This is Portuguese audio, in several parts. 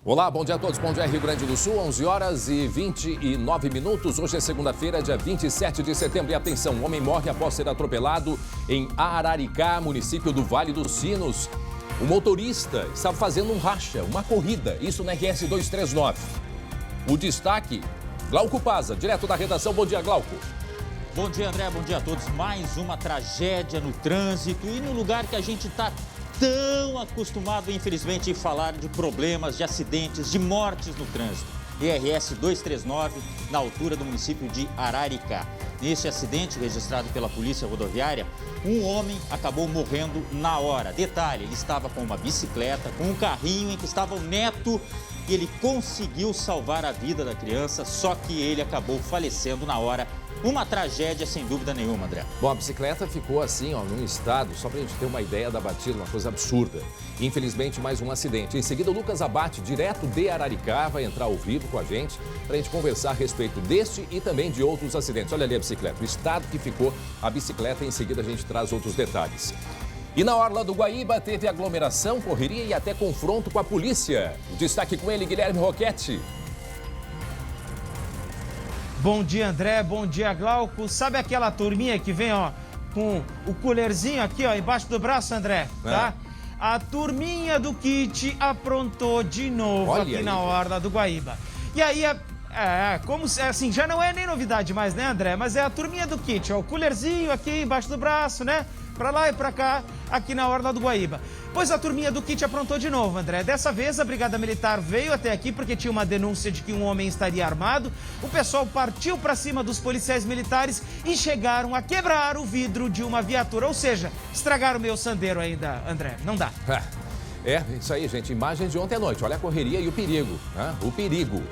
Olá, bom dia a todos. Bom dia, Rio Grande do Sul, 11 horas e 29 minutos. Hoje é segunda-feira, dia 27 de setembro. E atenção, um homem morre após ser atropelado em Araricá, município do Vale dos Sinos. O motorista estava fazendo um racha, uma corrida, isso na RS 239. O destaque, Glauco Paza, direto da redação. Bom dia, Glauco. Bom dia, André. Bom dia a todos. Mais uma tragédia no trânsito e no lugar que a gente está tão acostumado, infelizmente, em falar de problemas, de acidentes, de mortes no trânsito. RS 239, na altura do município de Araricá. Nesse acidente registrado pela Polícia Rodoviária, um homem acabou morrendo na hora. Detalhe, ele estava com uma bicicleta, com um carrinho em que estava o neto e ele conseguiu salvar a vida da criança, só que ele acabou falecendo na hora. Uma tragédia, sem dúvida nenhuma, André. Bom, a bicicleta ficou assim, num estado, só pra gente ter uma ideia da batida, uma coisa absurda. Infelizmente, mais um acidente. Em seguida, o Lucas Abate, direto de Araricá, vai entrar ao vivo com a gente pra gente conversar a respeito deste e também de outros acidentes. Olha ali a bicicleta, o estado que ficou a bicicleta. Em seguida, a gente traz outros detalhes. E na orla do Guaíba, teve aglomeração, correria e até confronto com a polícia. O destaque com ele, Guilherme Roquete. Bom dia, André. Bom dia, Glauco. Sabe aquela turminha que vem, com o colherzinho aqui, embaixo do braço, André? Tá? A turminha do kit aprontou de novo. Olha aqui aí, na orla do Guaíba. E aí, como assim, já não é nem novidade mais, né, André? Mas é a turminha do kit, o colherzinho aqui embaixo do braço, né? Pra lá e pra cá, aqui na orla do Guaíba. Pois a turminha do kit aprontou de novo, André. Dessa vez, a Brigada Militar veio até aqui porque tinha uma denúncia de que um homem estaria armado. O pessoal partiu pra cima dos policiais militares e chegaram a quebrar o vidro de uma viatura. Ou seja, estragaram o meu sandeiro ainda, André. Não dá. É, isso aí, gente. Imagens de ontem à noite. Olha a correria e o perigo. O perigo.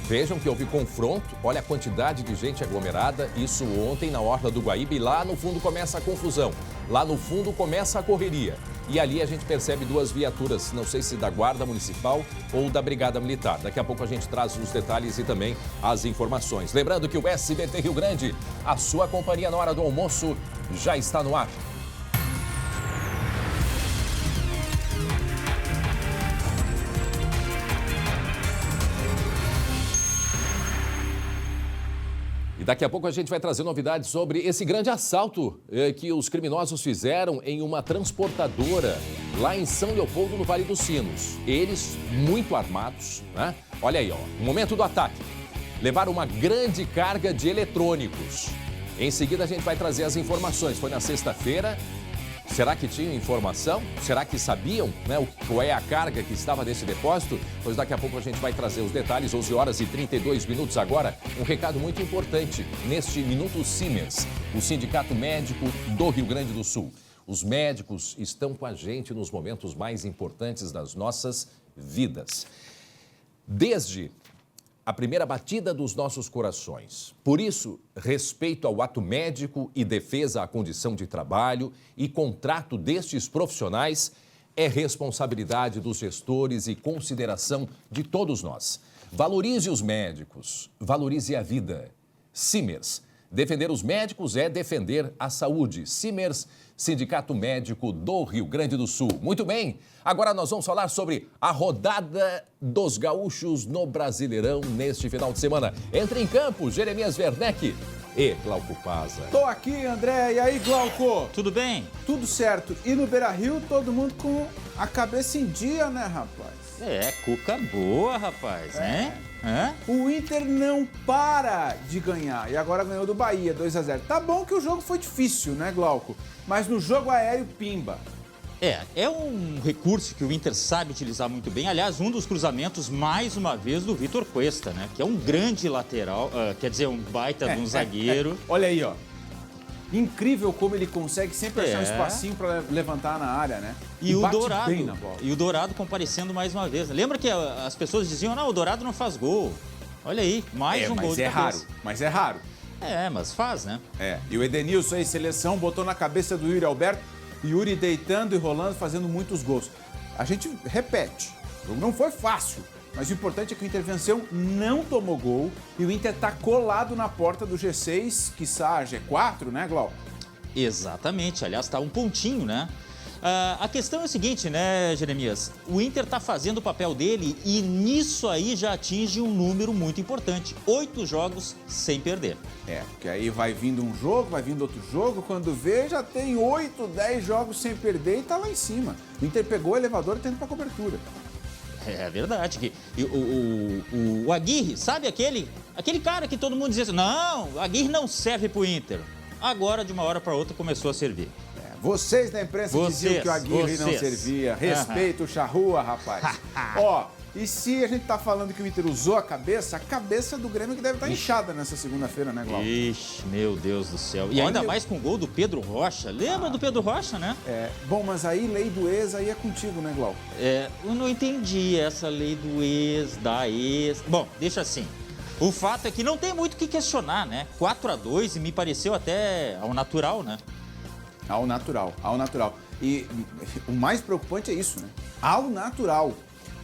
Vejam que houve confronto, olha a quantidade de gente aglomerada, isso ontem na orla do Guaíba, e lá no fundo começa a confusão, lá no fundo começa a correria. E ali a gente percebe duas viaturas, não sei se da Guarda Municipal ou da Brigada Militar. Daqui a pouco a gente traz os detalhes e também as informações. Lembrando que o SBT Rio Grande, a sua companhia na hora do almoço, já está no ar. E daqui a pouco a gente vai trazer novidades sobre esse grande assalto que os criminosos fizeram em uma transportadora lá em São Leopoldo, no Vale dos Sinos. Eles muito armados, né? Olha aí, o momento do ataque. Levaram uma grande carga de eletrônicos. Em seguida a gente vai trazer as informações. Foi na sexta-feira. Será que tinham informação? Será que sabiam, qual é a carga que estava nesse depósito? Pois daqui a pouco a gente vai trazer os detalhes. 11 horas e 32 minutos agora. Um recado muito importante neste Minuto Siemens, o Sindicato Médico do Rio Grande do Sul. Os médicos estão com a gente nos momentos mais importantes das nossas vidas. Desde a primeira batida dos nossos corações. Por isso, respeito ao ato médico e defesa à condição de trabalho e contrato destes profissionais é responsabilidade dos gestores e consideração de todos nós. Valorize os médicos, valorize a vida. Simers, defender os médicos é defender a saúde. Simers, Sindicato Médico do Rio Grande do Sul. Muito bem, agora nós vamos falar sobre a rodada dos gaúchos no Brasileirão neste final de semana. Entra em campo, Jeremias Werneck e Glauco Paza. Tô aqui, André. E aí, Glauco? Tudo bem? Tudo certo. E no Beira-Rio, todo mundo com a cabeça em dia, né, rapaz? Cuca boa, rapaz, hein? O Inter não para de ganhar e agora ganhou do Bahia, 2-0. Tá bom que o jogo foi difícil, né, Glauco? Mas no jogo aéreo, pimba. É um recurso que o Inter sabe utilizar muito bem. Aliás, um dos cruzamentos, mais uma vez, do Vitor Cuesta, né? Que é um grande lateral, quer dizer, um baita de um zagueiro. Olha aí, Incrível como ele consegue sempre achar um espacinho para levantar na área, né? E o Dourado, bem na bola. E o Dourado comparecendo mais uma vez. Lembra que as pessoas diziam, não, o Dourado não faz gol. Olha aí, mais um gol de cabeça. Mas é raro. Mas faz, né? E o Edenilson aí, seleção, botou na cabeça do Yuri Alberto. Yuri deitando e rolando, fazendo muitos gols. A gente repete, o jogo não foi fácil. Mas o importante é que o Inter venceu, não tomou gol e o Inter tá colado na porta do G6, quiçá G4, né, Glau? Exatamente, aliás, tá um pontinho, né? A questão é a seguinte, né, Jeremias? O Inter está fazendo o papel dele e nisso aí já atinge um número muito importante. 8 jogos sem perder. Porque aí vai vindo um jogo, vai vindo outro jogo, quando vê já tem 8, 10 jogos sem perder e tá lá em cima. O Inter pegou o elevador e tá indo pra cobertura. É verdade. O Aguirre, sabe aquele cara que todo mundo dizia assim, não, o Aguirre não serve pro Inter. Agora, de uma hora para outra, começou a servir. Vocês da imprensa diziam que o Aguirre não servia. Respeita o charrua, rapaz. E se a gente tá falando que o Inter usou a cabeça do Grêmio que deve estar inchada nessa segunda-feira, né, Glauco? Ixi, meu Deus do céu. E ainda mais com o gol do Pedro Rocha. Lembra do Pedro Rocha, né? Bom, mas aí lei do ex aí é contigo, né, Glauco? Eu não entendi essa lei do ex, da ex. Bom, deixa assim. O fato é que não tem muito o que questionar, né? 4-2 e me pareceu até ao natural, né? Ao natural. E o mais preocupante é isso, né? Ao natural.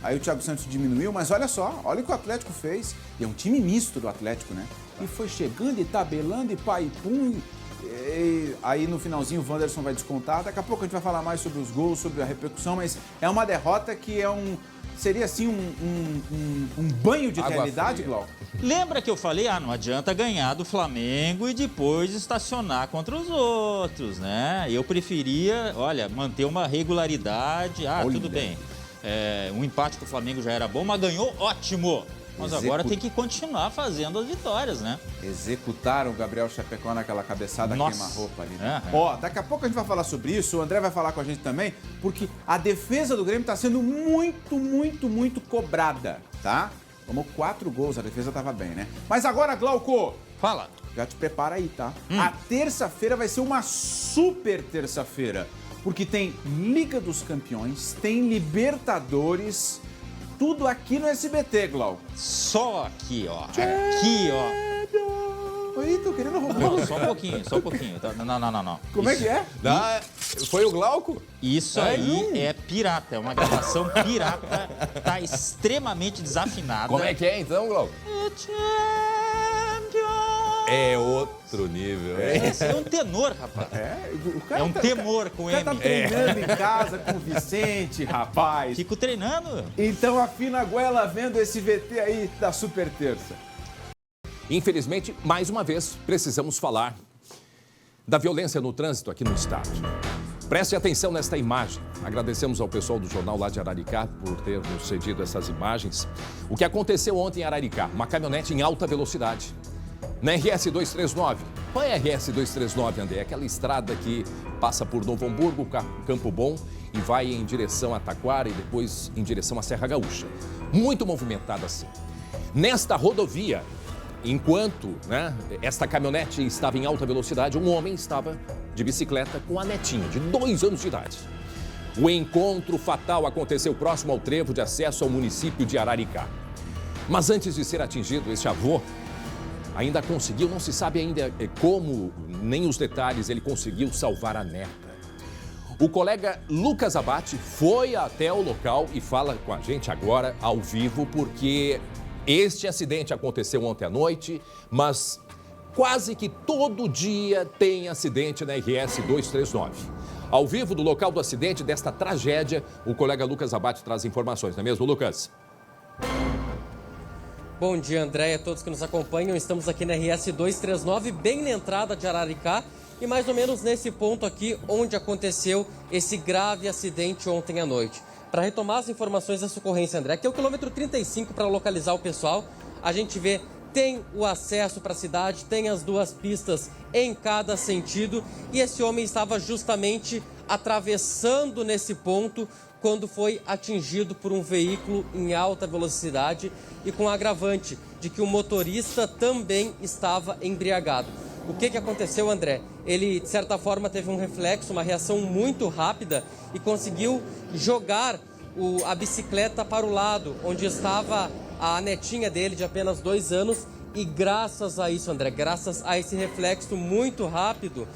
Aí o Thiago Santos diminuiu, mas olha só, olha o que o Atlético fez. E é um time misto do Atlético, né? E foi chegando e tabelando e pai e pum. E aí no finalzinho o Wanderson vai descontar. Daqui a pouco a gente vai falar mais sobre os gols, sobre a repercussão, mas é uma derrota que seria assim um banho de realidade, Glauco? Lembra que eu falei, não adianta ganhar do Flamengo e depois estacionar contra os outros, né? Eu preferia, manter uma regularidade. Tudo bem. Um empate com o Flamengo já era bom, mas ganhou, ótimo. Mas agora tem que continuar fazendo as vitórias, né? Executaram o Gabriel Chapecó naquela cabeçada queima-roupa ali, né? Daqui a pouco a gente vai falar sobre isso, o André vai falar com a gente também, porque a defesa do Grêmio está sendo muito cobrada, tá? Tomou 4 gols, a defesa tava bem, né? Mas agora, Glauco, fala. Já te prepara aí, tá? A terça-feira vai ser uma super terça-feira, porque tem Liga dos Campeões, tem Libertadores, tudo aqui no SBT, Glauco. Só aqui, ó. Aqui, ó. Oi, tô querendo roubar. Não, só um pouquinho. Não. Como é que é? Foi o Glauco? Isso aí é pirata, é uma gravação pirata, tá extremamente desafinada. Como é que é então, Glauco? É outro nível. Esse é um tenor, rapaz. O cara um temor com M. O cara tá treinando em casa com o Vicente, rapaz. Fico treinando. Então afina a goela vendo esse VT aí da Super Terça. Infelizmente, mais uma vez, precisamos falar da violência no trânsito aqui no estado. Preste atenção nesta imagem. Agradecemos ao pessoal do jornal lá de Araricá por ter nos cedido essas imagens. O que aconteceu ontem em Araricá? Uma caminhonete em alta velocidade. Na RS 239. Qual é a RS 239, André? É aquela estrada que passa por Novo Hamburgo, Campo Bom e vai em direção a Taquara e depois em direção à Serra Gaúcha. Muito movimentada assim. Nesta rodovia, enquanto esta caminhonete estava em alta velocidade, um homem estava de bicicleta com a netinha de 2 anos de idade. O encontro fatal aconteceu próximo ao trevo de acesso ao município de Araricá. Mas antes de ser atingido, esse avô ainda conseguiu, não se sabe ainda como, nem os detalhes, ele conseguiu salvar a neta. O colega Lucas Abate foi até o local e fala com a gente agora, ao vivo, porque este acidente aconteceu ontem à noite, mas quase que todo dia tem acidente na RS 239. Ao vivo do local do acidente, desta tragédia, o colega Lucas Abate traz informações, não é mesmo, Lucas? Bom dia, André, e a todos que nos acompanham. Estamos aqui na RS 239, bem na entrada de Araricá e mais ou menos nesse ponto aqui onde aconteceu esse grave acidente ontem à noite. Para retomar as informações dessa ocorrência, André, aqui é o quilômetro 35 para localizar o pessoal. A gente vê, tem o acesso para a cidade, tem as 2 pistas em cada sentido e esse homem estava justamente atravessando nesse ponto quando foi atingido por um veículo em alta velocidade e com agravante de que o motorista também estava embriagado. O que aconteceu, André? Ele, de certa forma, teve um reflexo, uma reação muito rápida e conseguiu jogar a bicicleta para o lado, onde estava a netinha dele de apenas 2 anos e graças a isso, André, graças a esse reflexo muito rápido,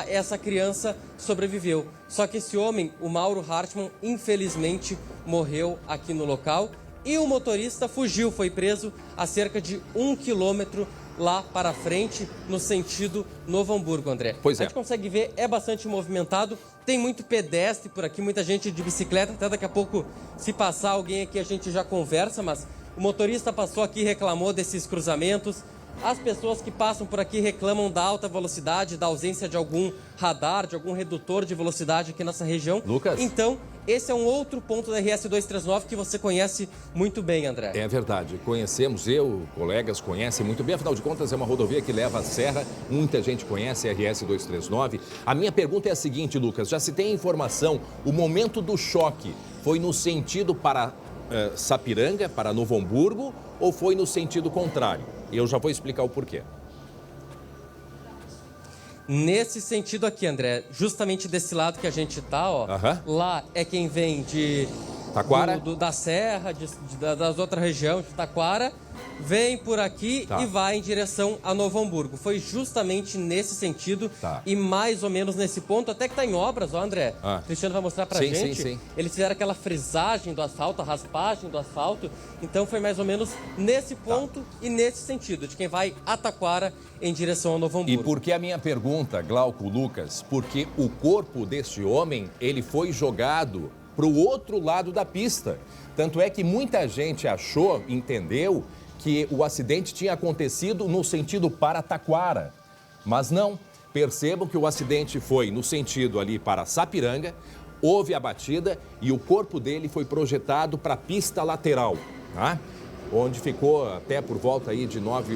essa criança sobreviveu. Só que esse homem, o Mauro Hartmann, infelizmente morreu aqui no local e o motorista fugiu, foi preso a cerca de 1 quilômetro lá para frente, no sentido Novo Hamburgo, André. Pois é. A gente consegue ver, é bastante movimentado, tem muito pedestre por aqui, muita gente de bicicleta, até daqui a pouco, se passar alguém aqui, a gente já conversa, mas o motorista passou aqui e reclamou desses cruzamentos. As pessoas que passam por aqui reclamam da alta velocidade, da ausência de algum radar, de algum redutor de velocidade aqui nessa região. Lucas? Então, esse é um outro ponto da RS 239 que você conhece muito bem, André. É verdade, conhecemos, colegas conhecem muito bem, afinal de contas é uma rodovia que leva à serra, muita gente conhece a RS 239. A minha pergunta é a seguinte, Lucas, já se tem informação, o momento do choque foi no sentido para Sapiranga, para Novo Hamburgo, ou foi no sentido contrário? Eu já vou explicar o porquê. Nesse sentido aqui, André, justamente desse lado que a gente tá, ó, lá é quem vem de Taquara? Da serra, das outras regiões, de Taquara, vem por aqui e vai em direção a Novo Hamburgo. Foi justamente nesse sentido e mais ou menos nesse ponto, até que está em obras, ó, André. O Cristiano vai mostrar pra gente. Sim. Eles fizeram aquela frisagem do asfalto, a raspagem do asfalto. Então foi mais ou menos nesse ponto e nesse sentido, de quem vai a Taquara em direção a Novo Hamburgo. E por que a minha pergunta, Glauco, Lucas? Porque o corpo deste homem, ele foi jogado para o outro lado da pista. Tanto é que muita gente achou, entendeu, que o acidente tinha acontecido no sentido para Taquara. Mas não. Percebam que o acidente foi no sentido ali para Sapiranga, houve a batida e o corpo dele foi projetado para a pista lateral, tá? Onde ficou até por volta aí de 9,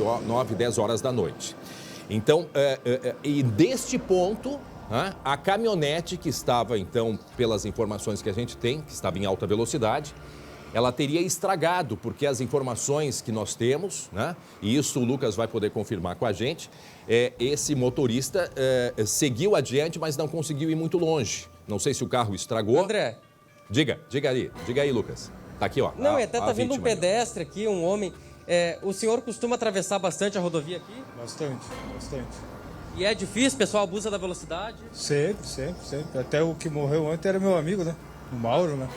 10 horas da noite. Então, e deste ponto, a caminhonete que estava, então, pelas informações que a gente tem, que estava em alta velocidade, ela teria estragado, porque as informações que nós temos, e isso o Lucas vai poder confirmar com a gente, esse motorista seguiu adiante, mas não conseguiu ir muito longe. Não sei se o carro estragou. André. Diga aí, Lucas. Tá aqui, ó. Não, até tá vindo um pedestre aqui, um homem. O senhor costuma atravessar bastante a rodovia aqui? Bastante. E é difícil, o pessoal abusa da velocidade? Sempre. Até o que morreu ontem era meu amigo, né? O Mauro, né?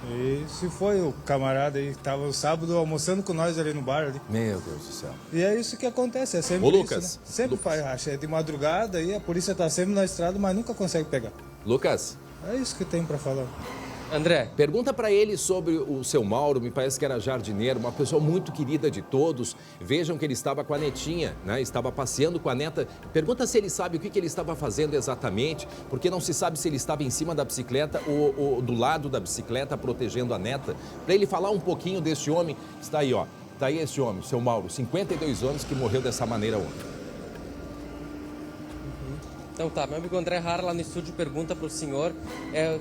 E se foi o camarada aí que estava o sábado almoçando com nós ali no bar ali. Meu Deus do céu. E é isso que acontece, é sempre Ô, isso, Lucas, né? Sempre faz racha, é de madrugada e a polícia tá sempre na estrada, mas nunca consegue pegar. Lucas. É isso que tem para falar. André. Pergunta para ele sobre o seu Mauro, me parece que era jardineiro, uma pessoa muito querida de todos. Vejam que ele estava com a netinha, né? Estava passeando com a neta. Pergunta se ele sabe o que ele estava fazendo exatamente, porque não se sabe se ele estava em cima da bicicleta ou do lado da bicicleta protegendo a neta. Para ele falar um pouquinho desse homem, está aí, ó. Está aí esse homem, seu Mauro, 52 anos, que morreu dessa maneira ontem. Então tá, meu amigo André Rara lá no estúdio pergunta para o senhor,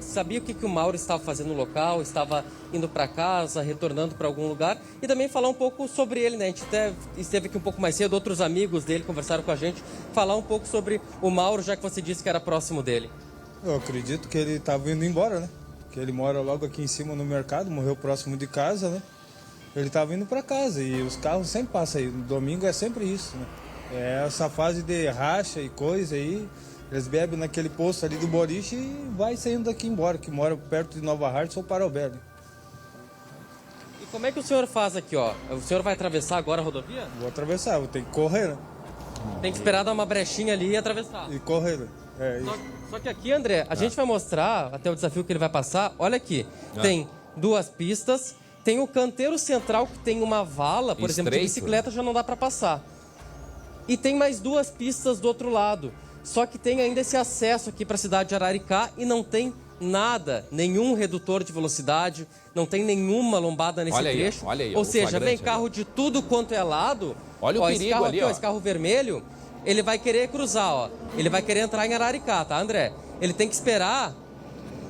sabia o que o Mauro estava fazendo no local, estava indo para casa, retornando para algum lugar, e também falar um pouco sobre ele, né? A gente até esteve aqui um pouco mais cedo, outros amigos dele conversaram com a gente, falar um pouco sobre o Mauro, já que você disse que era próximo dele. Eu acredito que ele estava indo embora, né? Que ele mora logo aqui em cima no mercado, morreu próximo de casa, né? Ele estava indo para casa e os carros sempre passam aí, no domingo é sempre isso, né? É essa fase de racha e coisa aí, eles bebem naquele posto ali do boliche e vai saindo daqui embora, que mora perto de Nova Hartz ou Parobé. E como é que o senhor faz aqui, ó? O senhor vai atravessar agora a rodovia? Vou atravessar, vou ter que correr, né? Tem que esperar dar uma brechinha ali e atravessar. E correr, né? Só que aqui, André, a gente vai mostrar até o desafio que ele vai passar. Olha aqui, tem duas pistas, tem o canteiro central que tem uma vala, por exemplo, de bicicleta já não dá para passar. E tem mais duas pistas do outro lado. Só que tem ainda esse acesso aqui para a cidade de Araricá e não tem nada, nenhum redutor de velocidade, não tem nenhuma lombada nesse trecho. Olha aí, ou seja, vem carro de tudo quanto é lado. Olha o perigo esse carro ali, aqui, ó. Esse carro vermelho, ele vai querer cruzar, ó. Ele vai querer entrar em Araricá, tá, André? Ele tem que esperar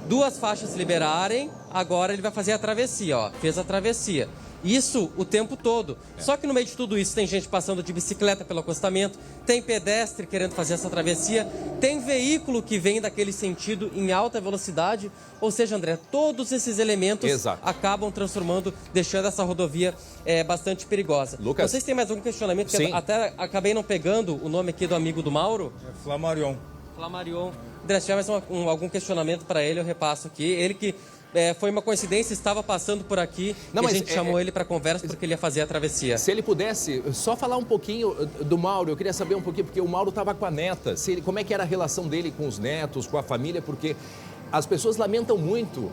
duas faixas liberarem, agora ele vai fazer a travessia, ó. Fez a travessia. Isso o tempo todo. Só que no meio de tudo isso tem gente passando de bicicleta pelo acostamento, tem pedestre querendo fazer essa travessia, tem veículo que vem daquele sentido em alta velocidade. Ou seja, André, todos esses elementos acabam transformando, deixando essa rodovia bastante perigosa. Lucas, vocês têm mais algum questionamento? Sim. Até acabei não pegando o nome aqui do amigo do Mauro. É Flamarion. Flamarion. André, se tiver mais algum questionamento para ele, eu repasso aqui. Ele que foi uma coincidência, estava passando por aqui e a gente chamou ele para conversa porque ele ia fazer a travessia. Se ele pudesse só falar um pouquinho do Mauro, eu queria saber um pouquinho, porque o Mauro estava com a neta, como é que era a relação dele com os netos, com a família, porque as pessoas lamentam muito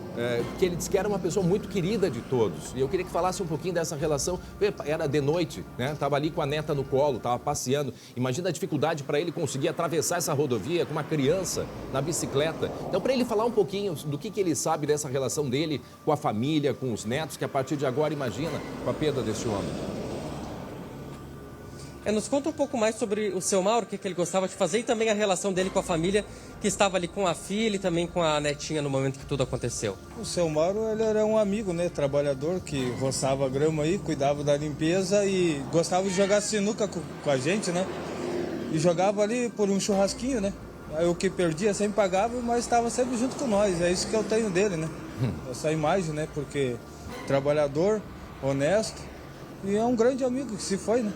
que ele disse que era uma pessoa muito querida de todos. E eu queria que falasse um pouquinho dessa relação. Era de noite, né? Estava ali com a neta no colo, estava passeando. Imagina a dificuldade para ele conseguir atravessar essa rodovia com uma criança na bicicleta. Então, para ele falar um pouquinho do que ele sabe dessa relação dele com a família, com os netos, que a partir de agora, imagina, com a perda desse homem. Nos conta um pouco mais sobre o seu Mauro, o que ele gostava de fazer e também a relação dele com a família, que estava ali com a filha e também com a netinha no momento que tudo aconteceu. O seu Mauro, ele era um amigo, né, trabalhador, que roçava grama aí, cuidava da limpeza e gostava de jogar sinuca com a gente, né? E jogava ali por um churrasquinho, né? Aí o que perdia sempre pagava, mas estava sempre junto com nós. É isso que eu tenho dele, né? Essa imagem, né? Porque trabalhador, honesto e é um grande amigo que se foi, né?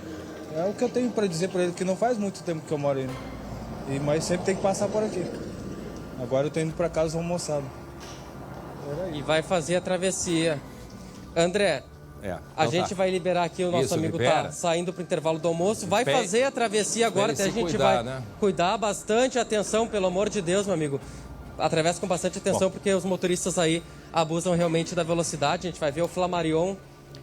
É o que eu tenho para dizer para ele, que não faz muito tempo que eu moro aí, né? Mas sempre tem que passar por aqui. Agora eu tô indo para casa almoçado. E vai fazer a travessia. André, a gente vai liberar aqui, o nosso amigo tá saindo para o intervalo do almoço. Vai fazer a travessia agora, até a gente vai cuidar bastante. Atenção, pelo amor de Deus, meu amigo. Atravessa com bastante atenção, porque os motoristas aí abusam realmente da velocidade. A gente vai ver o Flamarion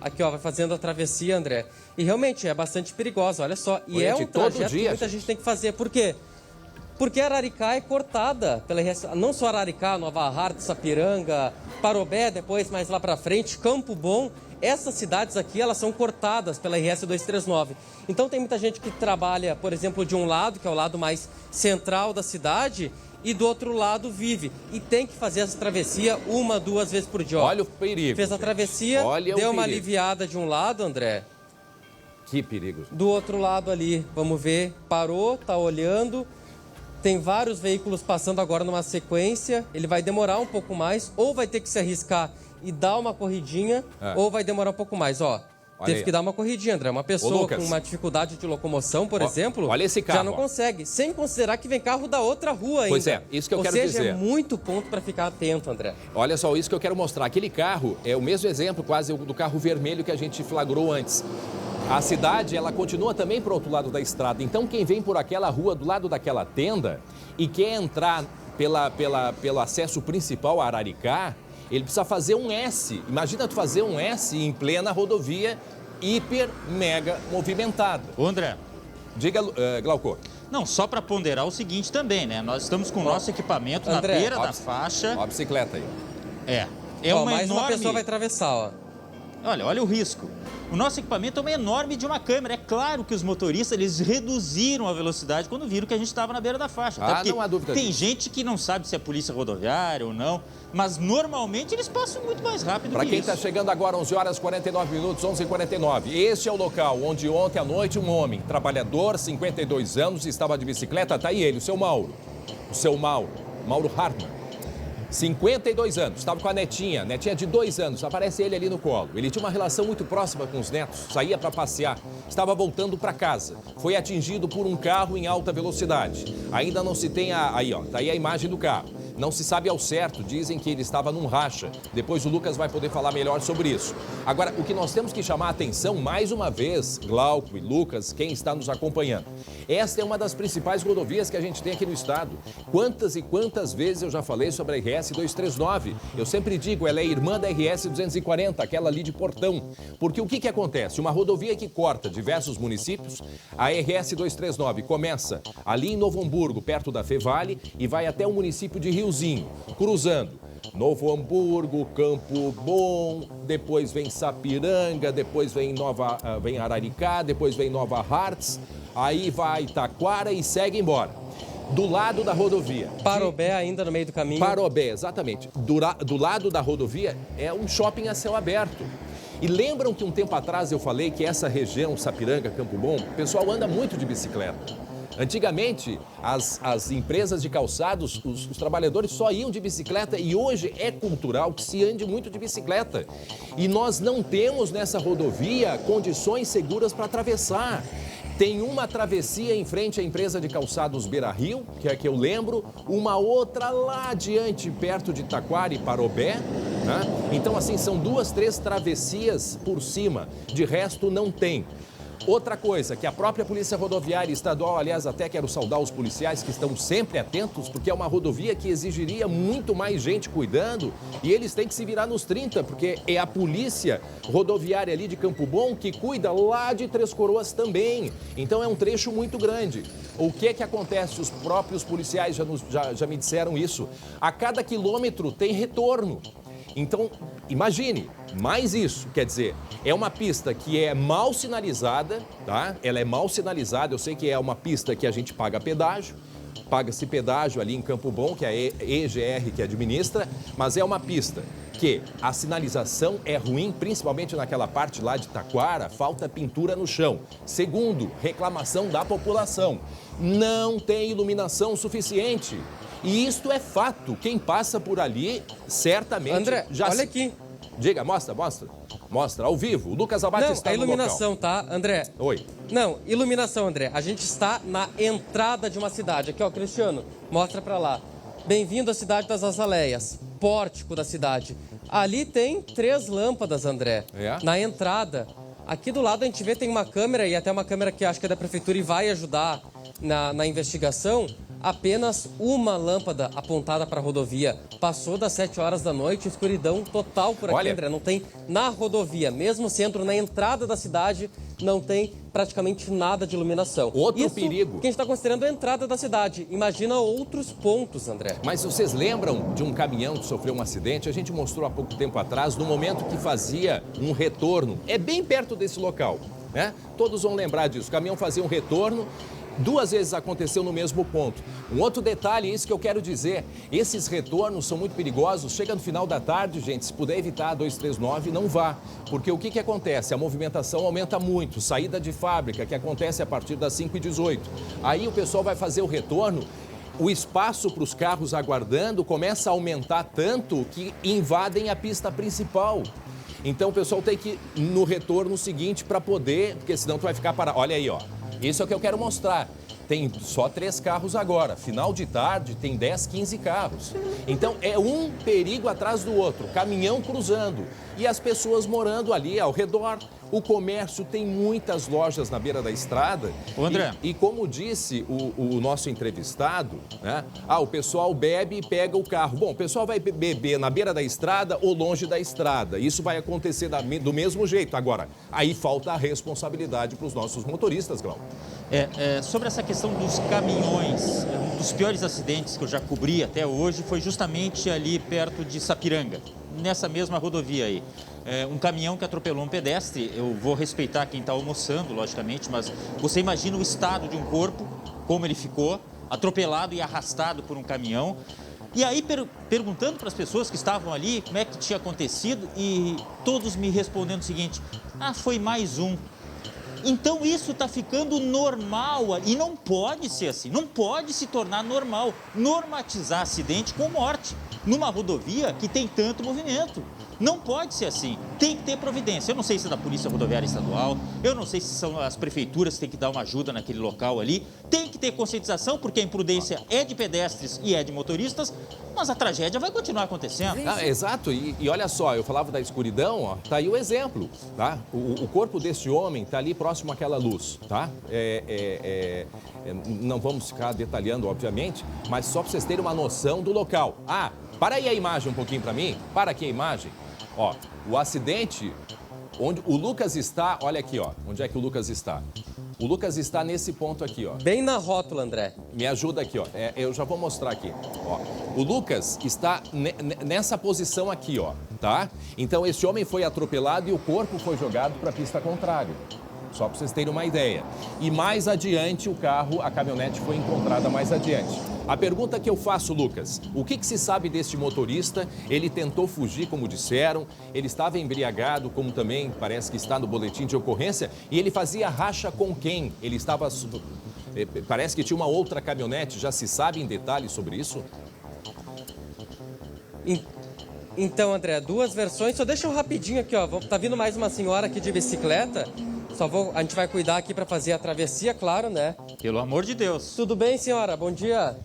aqui, ó, vai fazendo a travessia, André. E realmente é bastante perigosa, olha só. E é um trajeto que muita gente tem que fazer. Por quê? Porque Araricá é cortada pela RS, não só Araricá, Nova Hartz, Sapiranga, Parobé, depois mais lá pra frente, Campo Bom. Essas cidades aqui, elas são cortadas pela RS 239. Então tem muita gente que trabalha, por exemplo, de um lado, que é o lado mais central da cidade, e do outro lado vive. E tem que fazer essa travessia 1, 2 vezes por dia. Olha o perigo. Fez a travessia, deu uma aliviada de um lado, André. Que perigo. Do outro lado ali, vamos ver, parou, tá olhando. Tem vários veículos passando agora numa sequência. Ele vai demorar um pouco mais, ou vai ter que se arriscar e dar uma corridinha, ou vai demorar um pouco mais, ó. Teve que dar uma corridinha, André. Uma pessoa com uma dificuldade de locomoção, por exemplo, olha esse carro, já não consegue. Sem considerar que vem carro da outra rua ainda. Pois é, isso que eu quero dizer. Ou seja, é muito ponto para ficar atento, André. Olha só, isso que eu quero mostrar. Aquele carro é o mesmo exemplo quase do carro vermelho que a gente flagrou antes. A cidade, ela continua também para o outro lado da estrada. Então, quem vem por aquela rua, do lado daquela tenda, e quer entrar pelo acesso principal a Araricá, ele precisa fazer um S. Imagina tu fazer um S em plena rodovia hiper, mega movimentada. Ô, André. Diga, Glauco. Não, só para ponderar o seguinte também, né? Nós estamos com o nosso equipamento na beira da faixa. Ó a bicicleta aí. Mais uma pessoa vai atravessar, ó. Olha o risco. O nosso equipamento é uma enorme de uma câmera. É claro que os motoristas, eles reduziram a velocidade quando viram que a gente estava na beira da faixa. Não há dúvida tem gente que não sabe se é polícia rodoviária ou não, mas normalmente eles passam muito mais rápido que isso. Para quem está chegando agora, 11 horas 49 minutos, 11h49. Este é o local onde ontem à noite um homem, trabalhador, 52 anos, estava de bicicleta. Tá aí ele, o seu Mauro. Mauro Hartmann. 52 anos, estava com a netinha de 2 anos, aparece ele ali no colo. Ele tinha uma relação muito próxima com os netos, saía para passear, estava voltando para casa. Foi atingido por um carro em alta velocidade. Ainda não se tem tá aí a imagem do carro. Não se sabe ao certo, dizem que ele estava num racha. Depois o Lucas vai poder falar melhor sobre isso. Agora, o que nós temos que chamar a atenção, mais uma vez, Glauco e Lucas, quem está nos acompanhando. Esta é uma das principais rodovias que a gente tem aqui no estado. Quantas e quantas vezes eu já falei sobre a RS 239? Eu sempre digo, ela é irmã da RS 240, aquela ali de Portão. Porque o que acontece? Uma rodovia que corta diversos municípios, a RS 239 começa ali em Novo Hamburgo, perto da Fevale, e vai até o município de Riozinho, cruzando Novo Hamburgo, Campo Bom, depois vem Sapiranga, depois vem Araricá, depois vem Nova Hartz, aí vai Taquara e segue embora. Do lado da rodovia. Parobé ainda no meio do caminho. Parobé, exatamente. Do lado da rodovia é um shopping a céu aberto. E lembram que um tempo atrás eu falei que essa região, Sapiranga, Campo Bom, o pessoal anda muito de bicicleta. Antigamente, as empresas de calçados, os trabalhadores só iam de bicicleta e hoje é cultural que se ande muito de bicicleta. E nós não temos nessa rodovia condições seguras para atravessar. Tem uma travessia em frente à empresa de calçados Beira Rio, que é que eu lembro, uma outra lá adiante, perto de Taquari e Parobé, né? Então, assim, são 2, 3 travessias por cima, de resto não tem. Outra coisa, que a própria Polícia Rodoviária Estadual, aliás, até quero saudar os policiais que estão sempre atentos, porque é uma rodovia que exigiria muito mais gente cuidando e eles têm que se virar nos 30, porque é a Polícia Rodoviária ali de Campo Bom que cuida lá de Três Coroas também. Então é um trecho muito grande. O que é que acontece? Os próprios policiais já me disseram isso. A cada quilômetro tem retorno. Então, imagine, mais isso, quer dizer, é uma pista que é mal sinalizada, tá? Ela é mal sinalizada, eu sei que é uma pista que a gente paga pedágio, paga-se pedágio ali em Campo Bom, que é a EGR que administra, mas é uma pista que a sinalização é ruim, principalmente naquela parte lá de Taquara, falta pintura no chão. Segundo, reclamação da população, não tem iluminação suficiente. E isto é fato. Quem passa por ali, certamente... André, já olha aqui. Diga, mostra. Mostra, ao vivo. O Lucas Abate está no local. Não, a iluminação, tá, André? Oi. Não, iluminação, André. A gente está na entrada de uma cidade. Aqui, ó, Cristiano, mostra pra lá. Bem-vindo à cidade das Azaleias, pórtico da cidade. Ali tem 3 lâmpadas, André, na entrada. Aqui do lado a gente vê tem uma câmera, e até uma câmera que acho que é da prefeitura e vai ajudar na investigação. Apenas uma lâmpada apontada para a rodovia. Passou das 7 horas da noite, escuridão total por aqui, André. Não tem na rodovia, mesmo centro, na entrada da cidade, não tem praticamente nada de iluminação. Outro perigo. Que a gente está considerando a entrada da cidade. Imagina outros pontos, André. Mas vocês lembram de um caminhão que sofreu um acidente? A gente mostrou há pouco tempo atrás, no momento que fazia um retorno. É bem perto desse local, né? Todos vão lembrar disso. O caminhão fazia um retorno. 2 vezes aconteceu no mesmo ponto. Um outro detalhe, isso que eu quero dizer, esses retornos são muito perigosos. Chega no final da tarde, gente, se puder evitar a 239, não vá. Porque o que acontece? A movimentação aumenta muito. Saída de fábrica, que acontece a partir das 5h18. Aí o pessoal vai fazer o retorno, o espaço para os carros aguardando começa a aumentar tanto que invadem a pista principal. Então o pessoal tem que ir no retorno seguinte para poder, porque senão tu vai ficar parado. Olha aí, ó. Isso é o que eu quero mostrar. Tem só 3 carros agora. Final de tarde tem 10, 15 carros. Então é um perigo atrás do outro. Caminhão cruzando. E as pessoas morando ali ao redor. O comércio tem muitas lojas na beira da estrada. Ô, André. E como disse o nosso entrevistado, né? O pessoal bebe e pega o carro. Bom, o pessoal vai beber na beira da estrada ou longe da estrada. Isso vai acontecer do mesmo jeito. Agora, aí falta a responsabilidade para os nossos motoristas, Glauco. Sobre essa questão dos caminhões, um dos piores acidentes que eu já cobri até hoje foi justamente ali perto de Sapiranga, nessa mesma rodovia aí. Um caminhão que atropelou um pedestre. Eu vou respeitar quem está almoçando, logicamente, mas você imagina o estado de um corpo, como ele ficou, atropelado e arrastado por um caminhão. E aí, perguntando para as pessoas que estavam ali como é que tinha acontecido, e todos me respondendo o seguinte: foi mais um. Então isso está ficando normal e não pode ser assim, não pode se tornar normal, normatizar acidente com morte numa rodovia que tem tanto movimento. Não pode ser assim, tem que ter providência. Eu não sei se é da Polícia Rodoviária Estadual, eu não sei se são as prefeituras que têm que dar uma ajuda naquele local ali. Tem que ter conscientização, porque a imprudência é de pedestres e é de motoristas, mas a tragédia vai continuar acontecendo. Exato, e olha só, eu falava da escuridão, ó, tá aí o exemplo, tá? O corpo desse homem tá ali próximo àquela luz, tá? Não vamos ficar detalhando, obviamente, mas só para vocês terem uma noção do local. Para aí a imagem um pouquinho para mim, para aqui a imagem. Ó, o acidente, onde o Lucas está, olha aqui, ó, onde é que o Lucas está? O Lucas está nesse ponto aqui, ó. Bem na rótula, André. Me ajuda aqui, ó. Eu já vou mostrar aqui. Ó, o Lucas está nessa posição aqui, ó, tá? Então esse homem foi atropelado e o corpo foi jogado para a pista contrária. Só para vocês terem uma ideia. E mais adiante a caminhonete foi encontrada mais adiante. A pergunta que eu faço, Lucas, o que se sabe deste motorista? Ele tentou fugir, como disseram, ele estava embriagado, como também parece que está no boletim de ocorrência, e ele fazia racha com quem? Ele estava... Parece que tinha uma outra caminhonete, já se sabe em detalhes sobre isso? Então, André, 2 versões, só deixa eu rapidinho aqui, ó, tá vindo mais uma senhora aqui de bicicleta. A gente vai cuidar aqui para fazer a travessia, claro, né? Pelo amor de Deus. Tudo bem, senhora? Bom dia.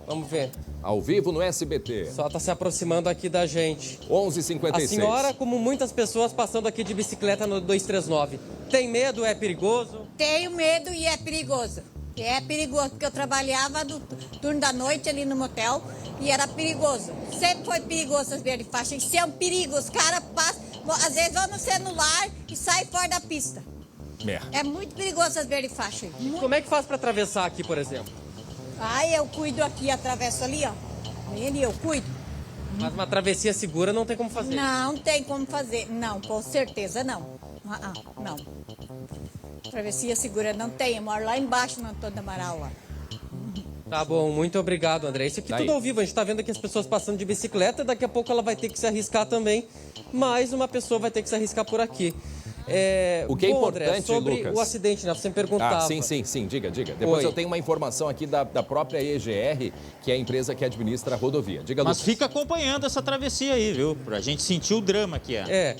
Vamos ver. Ao vivo no SBT. Só tá se aproximando aqui da gente. 11h56. A senhora, como muitas pessoas passando aqui de bicicleta no 239, tem medo? É perigoso? Tenho medo e é perigoso. É perigoso, porque eu trabalhava no turno da noite ali no motel e era perigoso. Sempre foi perigoso as verde faixa. Isso é um perigo. Os caras passam, às vezes vão no celular e saem fora da pista. É muito perigoso as verde faixa. Como é que faz para atravessar aqui, por exemplo? Aí eu cuido aqui, atravesso ali, ó. Ele eu cuido. Mas uma travessia segura não tem como fazer. Não tem como fazer. Não, com certeza não. Não. Travessia segura não tem. Eu moro lá embaixo no Antônio do Amaral, lá. Tá bom, muito obrigado, André. Isso aqui tudo ao vivo, a gente tá vendo aqui as pessoas passando de bicicleta, daqui a pouco ela vai ter que se arriscar também. Mais uma pessoa vai ter que se arriscar por aqui. O que é importante, André, sobre Lucas... o acidente, né? Você me perguntava. Sim, diga. Depois eu tenho uma informação aqui da própria EGR, que é a empresa que administra a rodovia. Diga, Mas Lucas. fica acompanhando essa travessia aí, viu? Pra gente sentir o drama que é.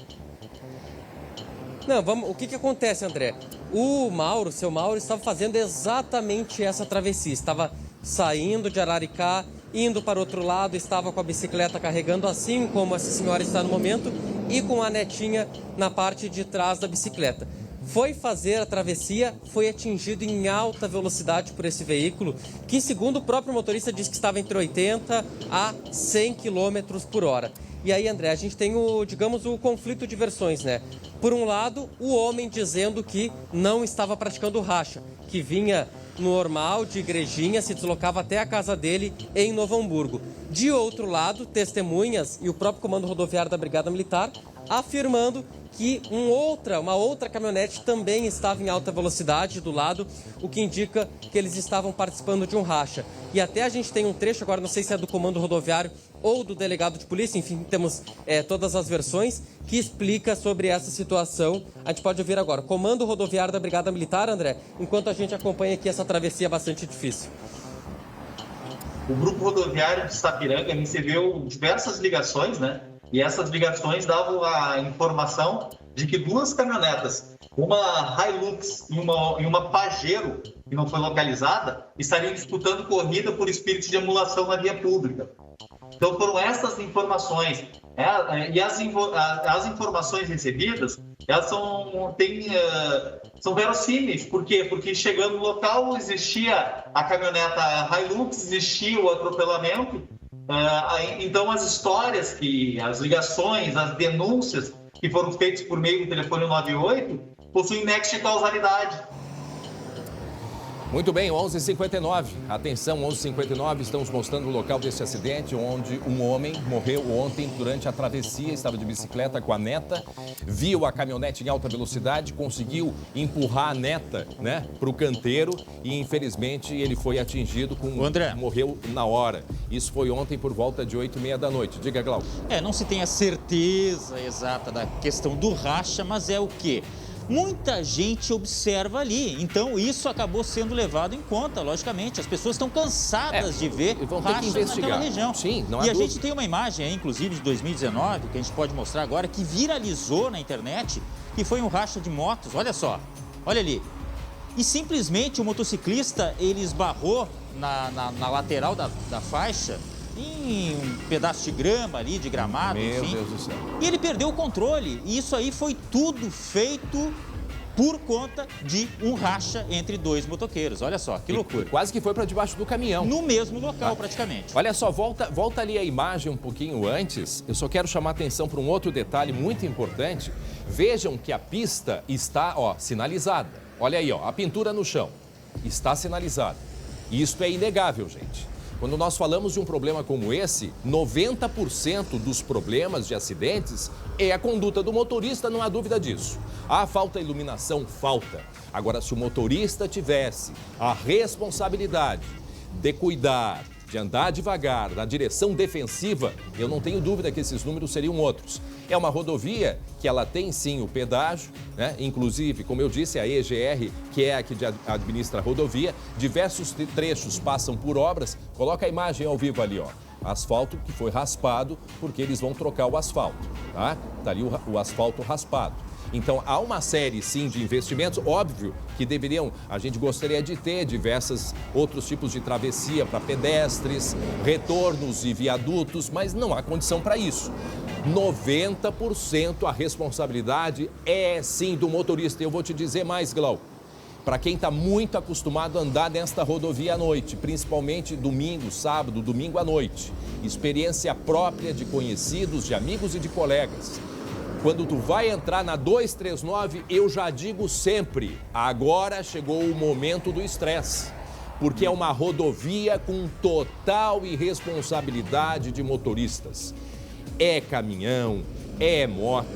Não, vamos. O que acontece, André? O Mauro, seu Mauro, estava fazendo exatamente essa travessia. Estava saindo de Araricá, indo para o outro lado, estava com a bicicleta carregando, assim como essa senhora está no momento, e com a netinha na parte de trás da bicicleta. Foi fazer a travessia, foi atingido em alta velocidade por esse veículo, que segundo o próprio motorista disse que estava entre 80 a 100 km por hora. E aí, André, a gente tem o conflito de versões, né? Por um lado, o homem dizendo que não estava praticando racha, que vinha normal, de igrejinha, se deslocava até a casa dele em Novo Hamburgo. De outro lado, testemunhas e o próprio comando rodoviário da Brigada Militar afirmando que uma outra caminhonete também estava em alta velocidade do lado, o que indica que eles estavam participando de um racha. E até a gente tem um trecho, agora não sei se é do comando rodoviário ou do delegado de polícia, enfim, temos todas as versões, que explica sobre essa situação. A gente pode ouvir agora. Comando rodoviário da Brigada Militar, André, enquanto a gente acompanha aqui essa travessia bastante difícil. O grupo rodoviário de Sapiranga recebeu diversas ligações, né? E essas ligações davam a informação de que duas caminhonetas, uma Hilux e uma Pajero, que não foi localizada, estariam disputando corrida por espírito de emulação na via pública. Então foram essas informações. E as informações recebidas, elas são verossímeis. Por quê? Porque chegando no local existia a caminhoneta Hilux, existia o atropelamento. Então as histórias, as ligações, as denúncias que foram feitas por meio do telefone 98 possuem nexo de causalidade. Muito bem, 11h59. Atenção, 11h59, estamos mostrando o local desse acidente, onde um homem morreu ontem durante a travessia, estava de bicicleta com a neta, viu a caminhonete em alta velocidade, conseguiu empurrar a neta, né, para o canteiro e, infelizmente, ele foi atingido com... André. Morreu na hora. Isso foi ontem por volta de 8h30 da noite. Diga, Glauco. Não se tem a certeza exata da questão do racha, mas é o quê? Muita gente observa ali, então isso acabou sendo levado em conta, logicamente. As pessoas estão cansadas de ver rachas naquela região. Sim, não há e a dúvida. gente tem uma imagem aí, inclusive, de 2019, que a gente pode mostrar agora, que viralizou na internet, que foi um racha de motos. Olha só, olha ali. E simplesmente o motociclista, ele esbarrou na lateral da faixa, em um pedaço de grama ali, de gramado, enfim. Meu Deus do céu. E ele perdeu o controle. E isso aí foi tudo feito por conta de um racha entre dois motoqueiros. Olha só, que loucura. Quase que foi para debaixo do caminhão. No mesmo local, praticamente. Olha só, volta ali a imagem um pouquinho antes. Eu só quero chamar a atenção para um outro detalhe muito importante. Vejam que a pista está, sinalizada. Olha aí, a pintura no chão. Está sinalizada. E isso é inegável, gente. Quando nós falamos de um problema como esse, 90% dos problemas de acidentes é a conduta do motorista, não há dúvida disso. Falta iluminação? Falta. Agora, se o motorista tivesse a responsabilidade de cuidar, de andar devagar, na direção defensiva, eu não tenho dúvida que esses números seriam outros. É uma rodovia que ela tem sim o pedágio, né? Inclusive, como eu disse, a EGR, que é a que administra a rodovia, diversos trechos passam por obras. Coloca a imagem ao vivo ali, asfalto que foi raspado, porque eles vão trocar o asfalto, tá? Tá ali o asfalto raspado. Então, há uma série, sim, de investimentos. Óbvio que a gente gostaria de ter diversos outros tipos de travessia para pedestres, retornos e viadutos, mas não há condição para isso. 90% a responsabilidade é, sim, do motorista. Eu vou te dizer mais, Glau. Para quem está muito acostumado a andar nesta rodovia à noite, principalmente domingo, sábado, domingo à noite. Experiência própria de conhecidos, de amigos e de colegas. Quando tu vai entrar na 239, eu já digo sempre, agora chegou o momento do estresse. Porque é uma rodovia com total irresponsabilidade de motoristas. É caminhão, é moto,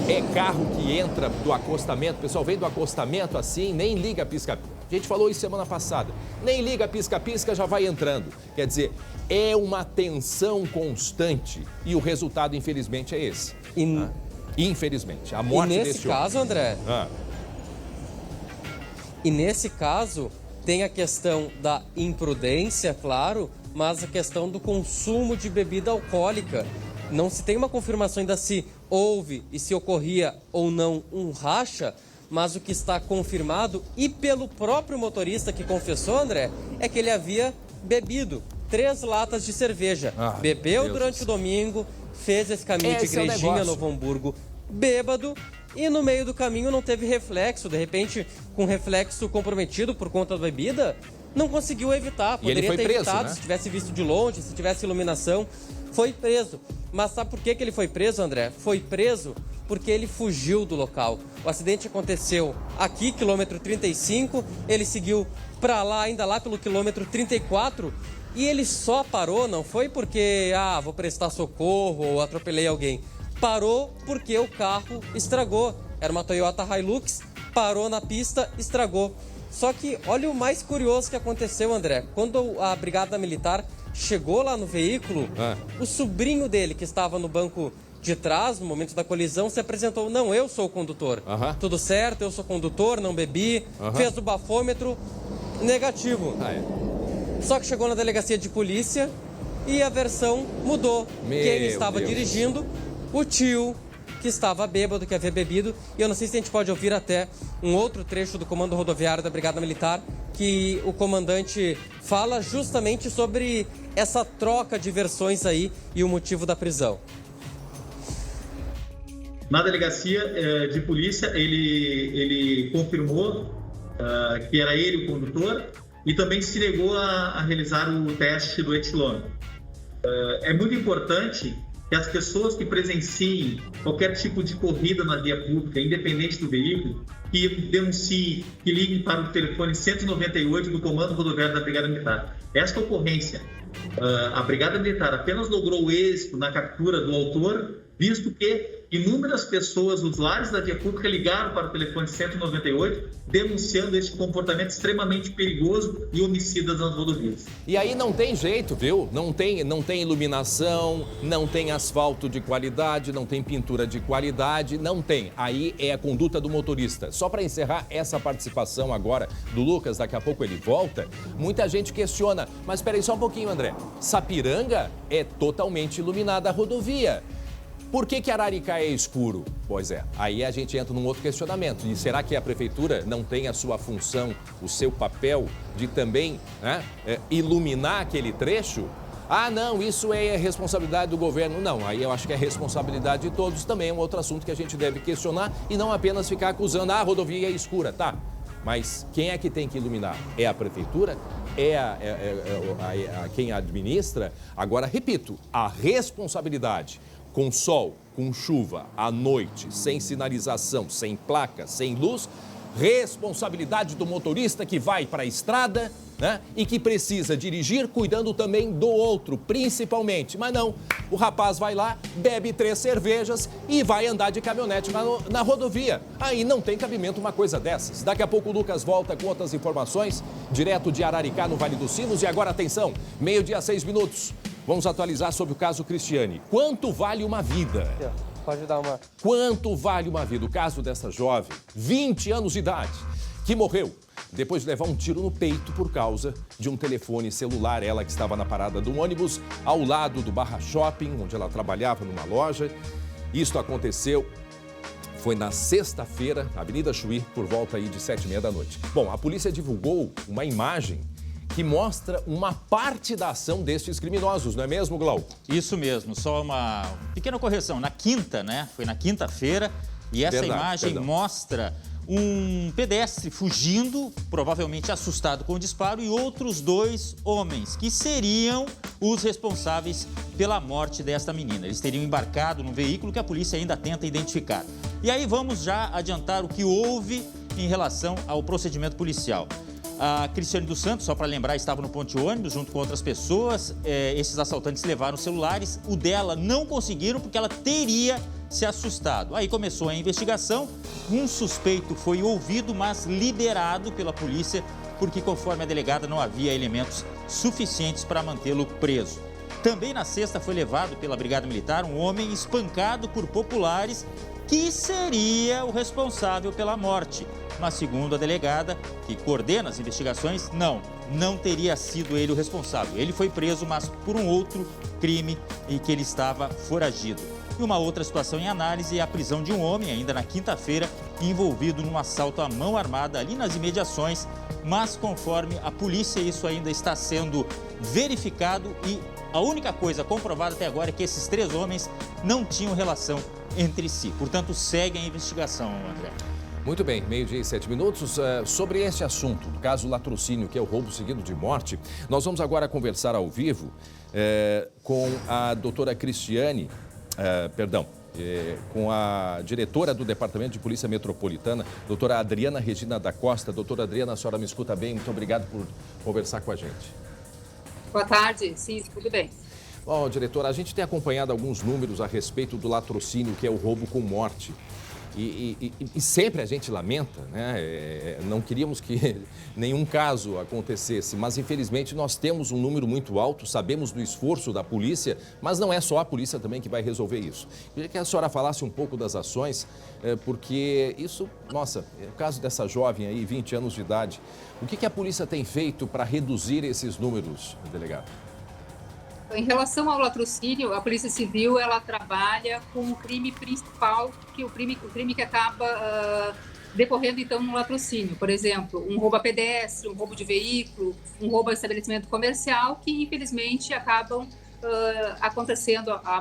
é carro que entra do acostamento. O pessoal vem do acostamento assim, nem liga pisca-pisca. A gente falou isso semana passada. Nem liga pisca-pisca, já vai entrando. Quer dizer, é uma tensão constante e o resultado, infelizmente, é esse. Infelizmente, a morte desse homem. E nesse caso, André, e nesse caso, tem a questão da imprudência, claro, mas a questão do consumo de bebida alcoólica. Não se tem uma confirmação ainda se houve e se ocorria ou não um racha, mas o que está confirmado, e pelo próprio motorista que confessou, André, é que ele havia bebido 3 latas de cerveja. Bebeu durante o domingo, fez esse caminho de Igrejinha, Novo Hamburgo, bêbado, e no meio do caminho não teve reflexo, de repente, com reflexo comprometido por conta da bebida, não conseguiu evitar. Poderia ter evitado, né? Se tivesse visto de longe, se tivesse iluminação, foi preso. Mas sabe por que ele foi preso, André? Foi preso porque ele fugiu do local. O acidente aconteceu aqui, quilômetro 35, ele seguiu para lá, ainda lá pelo quilômetro 34, e ele só parou, não foi porque, vou prestar socorro ou atropelei alguém. Parou porque o carro estragou. Era uma Toyota Hilux, parou na pista, estragou. Só que olha o mais curioso que aconteceu, André. Quando a Brigada Militar chegou lá no veículo, o sobrinho dele, que estava no banco de trás, no momento da colisão, se apresentou. Não, eu sou o condutor. Tudo certo, eu sou condutor, não bebi. Fez o bafômetro, negativo. Só que chegou na delegacia de polícia e a versão mudou. Quem estava dirigindo, o tio, que estava bêbado, que havia bebido. E eu não sei se a gente pode ouvir até um outro trecho do Comando Rodoviário da Brigada Militar, que o comandante fala justamente sobre essa troca de versões aí e o motivo da prisão. Na delegacia de polícia, ele confirmou que era ele o condutor e também se negou a realizar o teste do etilômetro. É muito importante que as pessoas que presenciem qualquer tipo de corrida na via pública, independente do veículo, que denunciem, que liguem para o telefone 198 do Comando Rodoviário da Brigada Militar. Esta ocorrência, a Brigada Militar apenas logrou êxito na captura do autor, visto que inúmeras pessoas, usuários da via pública, ligaram para o telefone 198, denunciando este comportamento extremamente perigoso e homicida nas rodovias. E aí não tem jeito, viu? Não tem iluminação, não tem asfalto de qualidade, não tem pintura de qualidade, não tem. Aí é a conduta do motorista. Só para encerrar essa participação agora do Lucas, daqui a pouco ele volta, muita gente questiona, mas espera aí só um pouquinho, André. Sapiranga é totalmente iluminada a rodovia. Por que Araricá é escuro? Pois é, aí a gente entra num outro questionamento. E será que a prefeitura não tem a sua função, o seu papel de também iluminar aquele trecho? Não, isso é responsabilidade do governo. Não, aí eu acho que é responsabilidade de todos também. É um outro assunto que a gente deve questionar e não apenas ficar acusando, a rodovia é escura, tá? Mas quem é que tem que iluminar? É a prefeitura? Quem administra? Agora, repito, a responsabilidade com sol, com chuva, à noite, sem sinalização, sem placa, sem luz, responsabilidade do motorista que vai para a estrada, né? E que precisa dirigir cuidando também do outro, principalmente. Mas não, o rapaz vai lá, bebe 3 cervejas e vai andar de caminhonete na rodovia. Aí não tem cabimento uma coisa dessas. Daqui a pouco o Lucas volta com outras informações, direto de Araricá, no Vale dos Sinos. E agora, atenção, 12:06. Vamos atualizar sobre o caso Cristiane. Quanto vale uma vida? Pode dar uma... Quanto vale uma vida? O caso dessa jovem, 20 anos de idade, que morreu depois de levar um tiro no peito por causa de um telefone celular. Ela que estava na parada do ônibus, ao lado do Barra Shopping, onde ela trabalhava numa loja. Isto aconteceu Foi na sexta-feira, Avenida Chuí, por volta aí de 7h30 da noite. Bom, a polícia divulgou uma imagem que mostra uma parte da ação destes criminosos, não é mesmo, Glauco? Isso mesmo, só uma pequena correção. Na quinta, né? Foi na quinta-feira e essa imagem mostra um pedestre fugindo, provavelmente assustado com o disparo, e outros 2 homens, que seriam os responsáveis pela morte desta menina. Eles teriam embarcado num veículo que a polícia ainda tenta identificar. E aí vamos já adiantar o que houve em relação ao procedimento policial. A Cristiane dos Santos, só para lembrar, estava no ponto de ônibus junto com outras pessoas. Esses assaltantes levaram celulares. O dela não conseguiram porque ela teria se assustado. Aí começou a investigação. Um suspeito foi ouvido, mas liberado pela polícia porque, conforme a delegada, não havia elementos suficientes para mantê-lo preso. Também na sexta foi levado pela Brigada Militar um homem espancado por populares que seria o responsável pela morte. Mas, segundo a delegada, que coordena as investigações, não teria sido ele o responsável. Ele foi preso, mas por um outro crime em que ele estava foragido. E uma outra situação em análise é a prisão de um homem, ainda na quinta-feira, envolvido num assalto à mão armada ali nas imediações. Mas, conforme a polícia, isso ainda está sendo verificado e a única coisa comprovada até agora é que esses 3 homens não tinham relação entre si. Portanto, segue a investigação, André. Muito bem, 12h e 7 minutos. Sobre esse assunto, o caso latrocínio, que é o roubo seguido de morte, nós vamos agora conversar ao vivo com a doutora Cristiane, com a diretora do Departamento de Polícia Metropolitana, doutora Adriana Regina da Costa. Doutora Adriana, a senhora me escuta bem? Muito obrigado por conversar com a gente. Boa tarde, sim, tudo bem. Bom, diretora, a gente tem acompanhado alguns números a respeito do latrocínio, que é o roubo com morte. E sempre a gente lamenta, né? Não queríamos que nenhum caso acontecesse, mas infelizmente nós temos um número muito alto, sabemos do esforço da polícia, mas não é só a polícia também que vai resolver isso. Queria que a senhora falasse um pouco das ações, porque isso, nossa, o caso dessa jovem aí, 20 anos de idade, o que a polícia tem feito para reduzir esses números, delegado? Em relação ao latrocínio, a Polícia Civil ela trabalha com o crime principal, que o crime que acaba decorrendo então no latrocínio. Por exemplo, um roubo a pedestre, um roubo de veículo, um roubo a estabelecimento comercial, que infelizmente acabam acontecendo a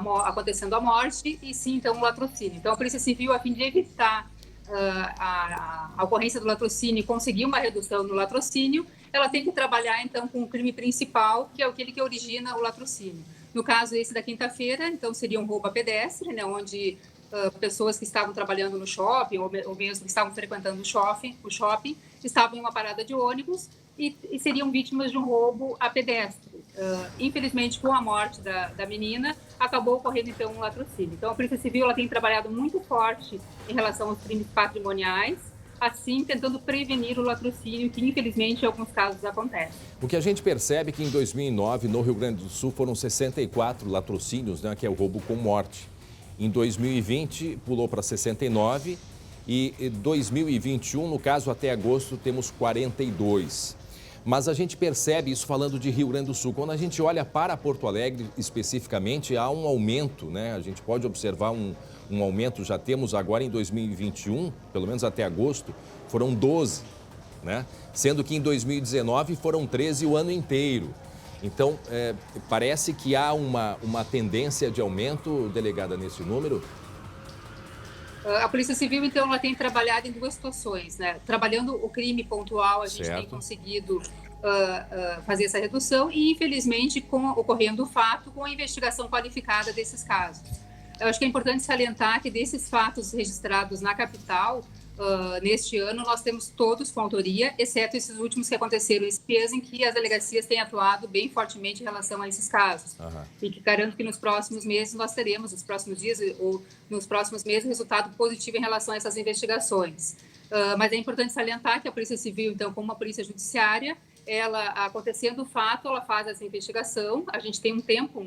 morte e sim então o latrocínio. Então a Polícia Civil, a fim de evitar a ocorrência do latrocínio e conseguir uma redução no latrocínio, ela tem que trabalhar, então, com o crime principal, que é aquele que origina o latrocínio. No caso, esse da quinta-feira, então, seria um roubo a pedestre, né, onde pessoas que estavam trabalhando no shopping, ou mesmo que estavam frequentando o shopping, estavam em uma parada de ônibus e seriam vítimas de um roubo a pedestre. Infelizmente, com a morte da menina, acabou ocorrendo, então, um latrocínio. Então, a Polícia Civil ela tem trabalhado muito forte em relação aos crimes patrimoniais, assim tentando prevenir o latrocínio, que infelizmente em alguns casos acontece. O que a gente percebe é que em 2009, no Rio Grande do Sul, foram 64 latrocínios, né, que é o roubo com morte. Em 2020, pulou para 69 e em 2021, no caso até agosto, temos 42. Mas a gente percebe isso falando de Rio Grande do Sul. Quando a gente olha para Porto Alegre especificamente, há um aumento, né? A gente pode observar um aumento, já temos agora em 2021, pelo menos até agosto, foram 12, né? Sendo que em 2019 foram 13 o ano inteiro. Então, parece que há uma tendência de aumento, delegada, nesse número? A Polícia Civil, então, ela tem trabalhado em 2 situações, né? Trabalhando o crime pontual, a gente tem conseguido fazer essa redução e, infelizmente, ocorrendo o fato com a investigação qualificada desses casos. Eu acho que é importante salientar que desses fatos registrados na capital, neste ano, nós temos todos com autoria, exceto esses últimos que aconteceram em Espias, em que as delegacias têm atuado bem fortemente em relação a esses casos. E que garanto que nos próximos meses nós teremos, nos próximos dias ou nos próximos meses, resultado positivo em relação a essas investigações. Mas é importante salientar que a Polícia Civil, então, como uma polícia judiciária, ela, acontecendo o fato, ela faz essa investigação. A gente tem um tempo,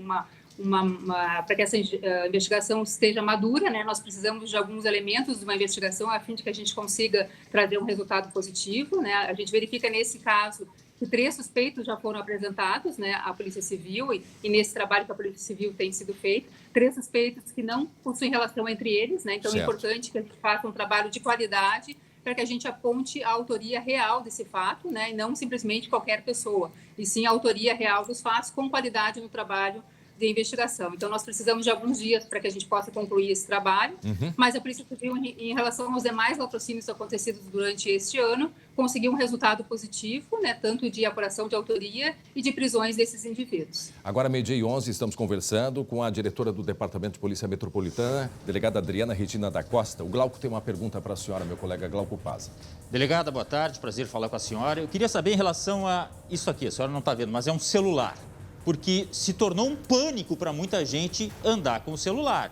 para que essa investigação esteja madura, né? Nós precisamos de alguns elementos de uma investigação a fim de que a gente consiga trazer um resultado positivo, né? A gente verifica nesse caso que 3 suspeitos já foram apresentados, né, à Polícia Civil, e nesse trabalho que a Polícia Civil tem sido feito, 3 suspeitos que não possuem relação entre eles, né, então é importante que a gente faça um trabalho de qualidade para que a gente aponte a autoria real desse fato, né, e não simplesmente qualquer pessoa, e sim a autoria real dos fatos com qualidade no trabalho de investigação. Então, nós precisamos de alguns dias para que a gente possa concluir esse trabalho, mas a Polícia Civil, em relação aos demais latrocínios acontecidos durante este ano, conseguiu um resultado positivo, né, tanto de apuração de autoria e de prisões desses indivíduos. Agora, 12h11, estamos conversando com a diretora do Departamento de Polícia Metropolitana, delegada Adriana Regina da Costa. O Glauco tem uma pergunta para a senhora, meu colega Glauco Pazza. Delegada, boa tarde, prazer falar com a senhora. Eu queria saber em relação a isso aqui, a senhora não está vendo, mas é um celular. Porque se tornou um pânico para muita gente andar com o celular.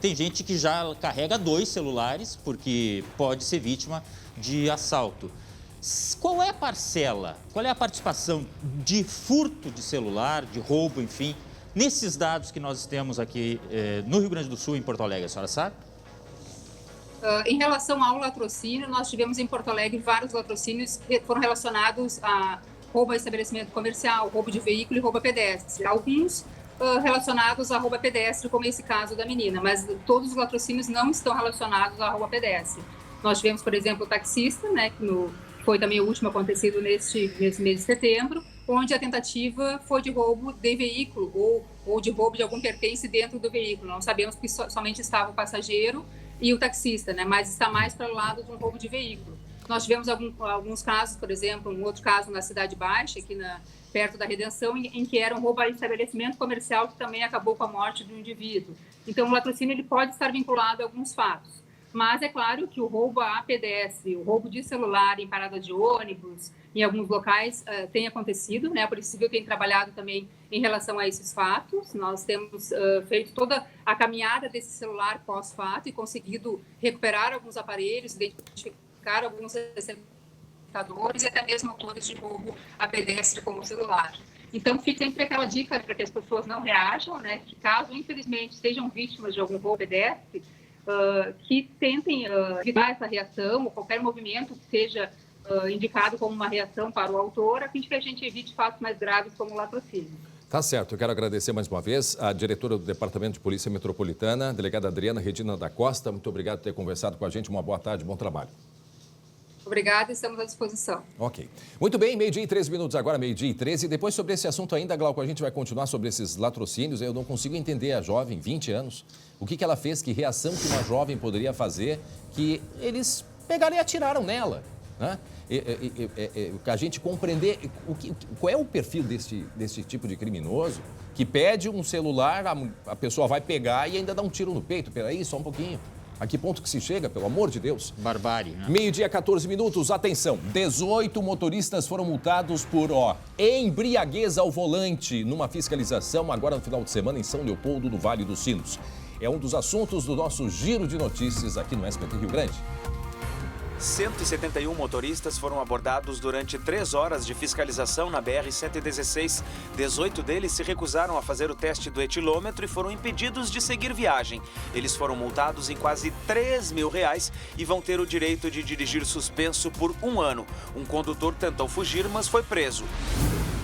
Tem gente que já carrega 2 celulares porque pode ser vítima de assalto. Qual é a parcela, qual é a participação de furto de celular, de roubo, enfim, nesses dados que nós temos aqui no Rio Grande do Sul e em Porto Alegre, a senhora sabe? Em relação ao latrocínio, nós tivemos em Porto Alegre vários latrocínios que foram relacionados a roubo a estabelecimento comercial, roubo de veículo e roubo a pedestre. Alguns relacionados a roubo a pedestre, como esse caso da menina, mas todos os latrocínios não estão relacionados a roubo a pedestre. Nós tivemos, por exemplo, o taxista, né, que foi também o último acontecido nesse mês de setembro, onde a tentativa foi de roubo de veículo ou de roubo de algum pertence dentro do veículo. Não sabemos que somente estava o passageiro e o taxista, né, mas está mais para o lado de um roubo de veículo. Nós tivemos alguns casos, por exemplo, um outro caso na Cidade Baixa, aqui perto da Redenção, em que era um roubo a estabelecimento comercial que também acabou com a morte de um indivíduo. Então, o latrocínio ele pode estar vinculado a alguns fatos. Mas é claro que o roubo a pedestre, o roubo de celular em parada de ônibus, em alguns locais, tem acontecido, né? A Polícia Civil tem trabalhado também em relação a esses fatos. Nós temos feito toda a caminhada desse celular pós-fato e conseguido recuperar alguns aparelhos, identificar alguns receptadores e até mesmo autores de roubo a pedestre como celular. Então, fica sempre aquela dica para que as pessoas não reajam, né? Que caso, infelizmente, sejam vítimas de algum roubo pedestre, que tentem evitar essa reação ou qualquer movimento que seja indicado como uma reação para o autor, a fim de que a gente evite fatos mais graves como o latrocínio. Tá certo, eu quero agradecer mais uma vez a diretora do Departamento de Polícia Metropolitana, delegada Adriana Regina da Costa. Muito obrigado por ter conversado com a gente. Uma boa tarde, bom trabalho. Obrigada, estamos à disposição. Ok. Muito bem, 12h13 agora, 12h13. Depois sobre esse assunto ainda, Glauco, a gente vai continuar sobre esses latrocínios. Eu não consigo entender a jovem, 20 anos, o que ela fez, que reação que uma jovem poderia fazer, que eles pegaram e atiraram nela, né? A gente compreender qual é o perfil desse tipo de criminoso que pede um celular, a pessoa vai pegar e ainda dá um tiro no peito. Peraí, só um pouquinho. A que ponto que se chega, pelo amor de Deus? Barbárie, né? 12h14, atenção. 18 motoristas foram multados por embriaguez ao volante numa fiscalização agora no final de semana em São Leopoldo, no Vale dos Sinos. É um dos assuntos do nosso giro de notícias aqui no SBT Rio Grande. 171 motoristas foram abordados durante 3 horas de fiscalização na BR-116. 18 deles se recusaram a fazer o teste do etilômetro e foram impedidos de seguir viagem. Eles foram multados em quase R$3 mil e vão ter o direito de dirigir suspenso por 1 ano. Um condutor tentou fugir, mas foi preso.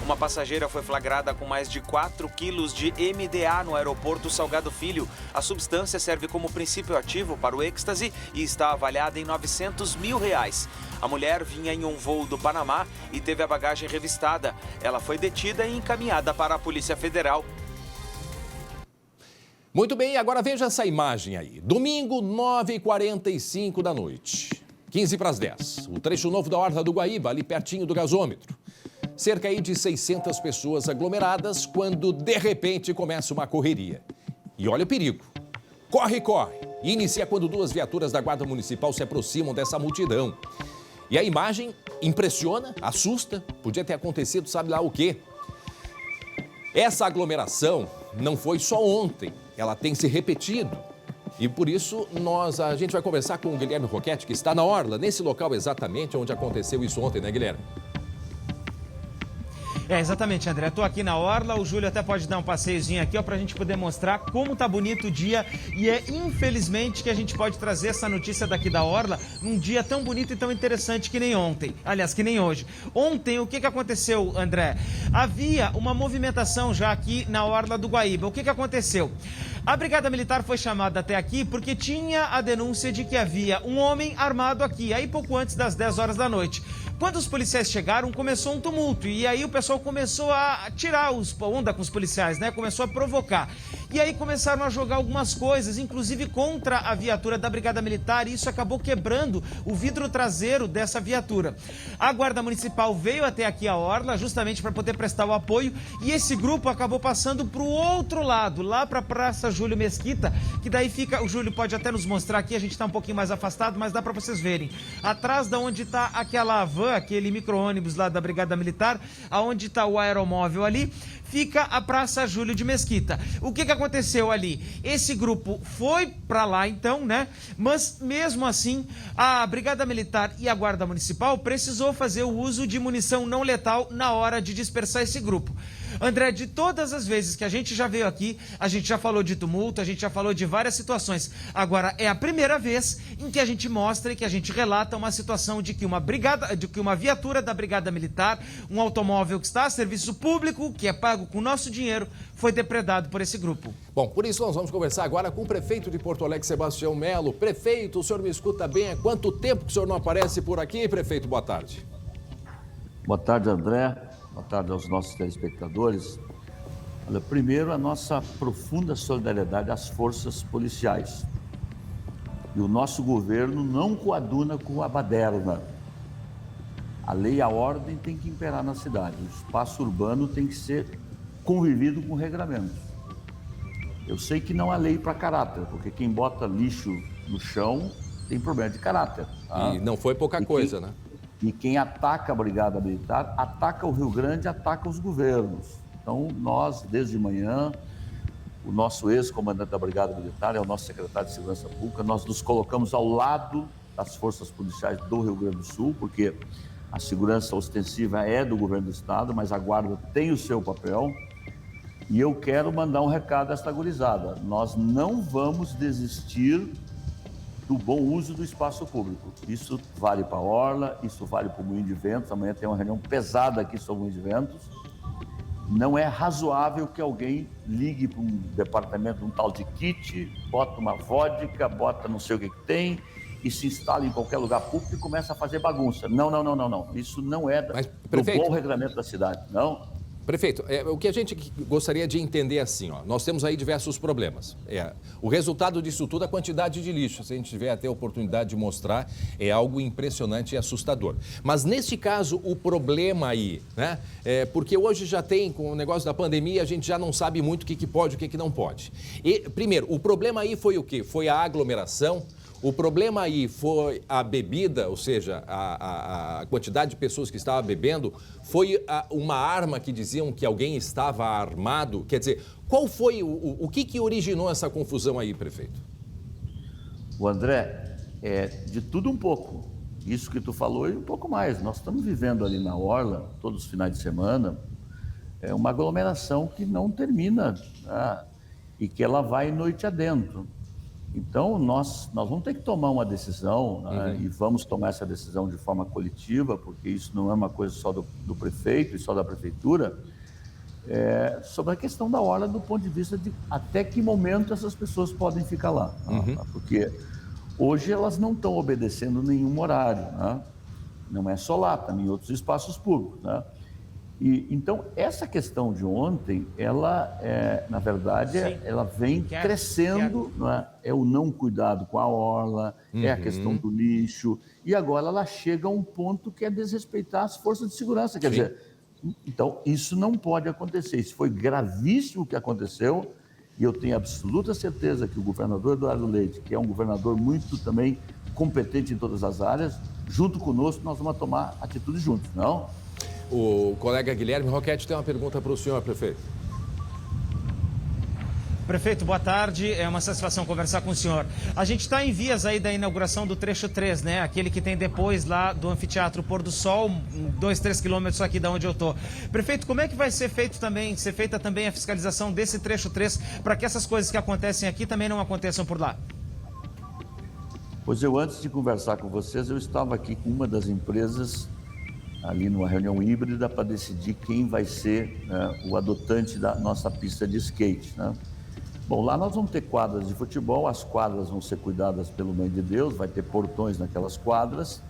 Uma passageira foi flagrada com mais de 4 quilos de MDA no aeroporto Salgado Filho. A substância serve como princípio ativo para o êxtase e está avaliada em R$900 mil. A mulher vinha em um voo do Panamá e teve a bagagem revistada. Ela foi detida e encaminhada para a Polícia Federal. Muito bem, agora veja essa imagem aí. Domingo, 9h45 da noite. 15 para as 10. O trecho novo da Orla do Guaíba, ali pertinho do gasômetro. Cerca aí de 600 pessoas aglomeradas quando, de repente, começa uma correria. E olha o perigo. Corre, corre. E inicia quando 2 viaturas da Guarda Municipal se aproximam dessa multidão. E a imagem impressiona, assusta. Podia ter acontecido sabe lá o quê. Essa aglomeração não foi só ontem. Ela tem se repetido. E por isso a gente vai conversar com o Guilherme Roquete, que está na Orla, nesse local exatamente onde aconteceu isso ontem, né, Guilherme? Exatamente, André. Estou aqui na Orla, o Júlio até pode dar um passeiozinho aqui, ó, pra gente poder mostrar como tá bonito o dia. E é infelizmente que a gente pode trazer essa notícia daqui da Orla num dia tão bonito e tão interessante que nem ontem. Aliás, que nem hoje. Ontem, o que aconteceu, André? Havia uma movimentação já aqui na Orla do Guaíba. O que aconteceu? A Brigada Militar foi chamada até aqui porque tinha a denúncia de que havia um homem armado aqui, aí pouco antes das 10 horas da noite. Quando os policiais chegaram, começou um tumulto. E aí o pessoal começou a tirar onda com os policiais, né? Começou a provocar. E aí começaram a jogar algumas coisas, inclusive contra a viatura da Brigada Militar. E isso acabou quebrando o vidro traseiro dessa viatura. A Guarda Municipal veio até aqui a Orla, justamente para poder prestar o apoio. E esse grupo acabou passando para o outro lado, lá para a Praça Júlio Mesquita, que daí fica... O Júlio pode até nos mostrar aqui, a gente está um pouquinho mais afastado, mas dá para vocês verem. Atrás da onde está aquela van, aquele micro-ônibus lá da Brigada Militar, aonde está o aeromóvel ali, fica a Praça Júlio de Mesquita. O que aconteceu ali? Esse grupo foi para lá então, né? Mas mesmo assim, a Brigada Militar e a Guarda Municipal precisou fazer o uso de munição não letal na hora de dispersar esse grupo. André, de todas as vezes que a gente já veio aqui, a gente já falou de tumulto, a gente já falou de várias situações. Agora, é a primeira vez em que a gente mostra e que a gente relata uma situação de que uma viatura da Brigada Militar, um automóvel que está a serviço público, que é pago com nosso dinheiro, foi depredado por esse grupo. Bom, por isso nós vamos conversar agora com o prefeito de Porto Alegre, Sebastião Melo. Prefeito, o senhor me escuta bem? Há quanto tempo que o senhor não aparece por aqui, prefeito? Boa tarde. Boa tarde, André. Boa tarde aos nossos telespectadores. Olha, primeiro, a nossa profunda solidariedade às forças policiais. E o nosso governo não coaduna com a baderna. A lei e a ordem tem que imperar na cidade. O espaço urbano tem que ser convivido com regramentos. Eu sei que não há lei para caráter, porque quem bota lixo no chão tem problema de caráter. Tá? E não foi pouca coisa, né? E quem ataca a Brigada Militar, ataca o Rio Grande, ataca os governos. Então, nós, desde manhã, o nosso ex-comandante da Brigada Militar é o nosso secretário de Segurança Pública, nós nos colocamos ao lado das forças policiais do Rio Grande do Sul, porque a segurança ostensiva é do governo do estado, mas a Guarda tem o seu papel. E eu quero mandar um recado a esta gurizada. Nós não vamos desistir do bom uso do espaço público. Isso vale para a Orla, isso vale para o Moinho de Ventos. Amanhã tem uma reunião pesada aqui sobre o Moinho de Ventos. Não é razoável que alguém ligue para um departamento, um tal de kit, bota uma vodka, bota não sei o que tem e se instala em qualquer lugar público e começa a fazer bagunça. Não. Isso não é do bom regulamento da cidade, não. Prefeito, o que a gente gostaria de entender assim, ó, nós temos aí diversos problemas. O resultado disso tudo, a quantidade de lixo, se a gente tiver até a oportunidade de mostrar, é algo impressionante e assustador. Mas neste caso, o problema aí, né, porque hoje já tem, com o negócio da pandemia, a gente já não sabe muito o que pode e o que não pode. E, primeiro, o problema aí foi o quê? Foi a aglomeração. O problema aí foi a bebida, ou seja, a quantidade de pessoas que estavam bebendo, foi uma arma que diziam que alguém estava armado. Quer dizer, qual foi o que originou essa confusão aí, prefeito? O André, de tudo um pouco. Isso que tu falou e um pouco mais. Nós estamos vivendo ali na Orla, todos os finais de semana, uma aglomeração que não termina, né? E que ela vai noite adentro. Então, nós vamos ter que tomar uma decisão, né? E vamos tomar essa decisão de forma coletiva, porque isso não é uma coisa só do prefeito e só da prefeitura, sobre a questão da Orla do ponto de vista de até que momento essas pessoas podem ficar lá. Né? Porque hoje elas não estão obedecendo nenhum horário, né? Não é só lá, também em outros espaços públicos, né? Então, essa questão de ontem, ela, na verdade, ela vem crescendo, não é? É o não cuidado com a orla, é a questão do lixo, e agora ela chega a um ponto que é desrespeitar as forças de segurança. Quer dizer, então, isso não pode acontecer. Isso foi gravíssimo o que aconteceu, e eu tenho absoluta certeza que o governador Eduardo Leite, que é um governador muito também competente em todas as áreas, junto conosco, nós vamos tomar atitude juntos, não? O colega Guilherme Roquete tem uma pergunta para o senhor, prefeito. Prefeito, boa tarde. É uma satisfação conversar com o senhor. A gente está em vias aí da inauguração do trecho 3, né? Aquele que tem depois lá do Anfiteatro Pôr do Sol, 2-3 quilômetros aqui da onde eu tô. Prefeito, como é que vai ser feita também a fiscalização desse trecho 3 para que essas coisas que acontecem aqui também não aconteçam por lá? Pois eu, antes de conversar com vocês, eu estava aqui com uma das empresas ali numa reunião híbrida para decidir quem vai ser, né, o adotante da nossa pista de skate, né? Bom, lá nós vamos ter quadras de futebol, as quadras vão ser cuidadas pelo Mãe de Deus, vai ter portões naquelas quadras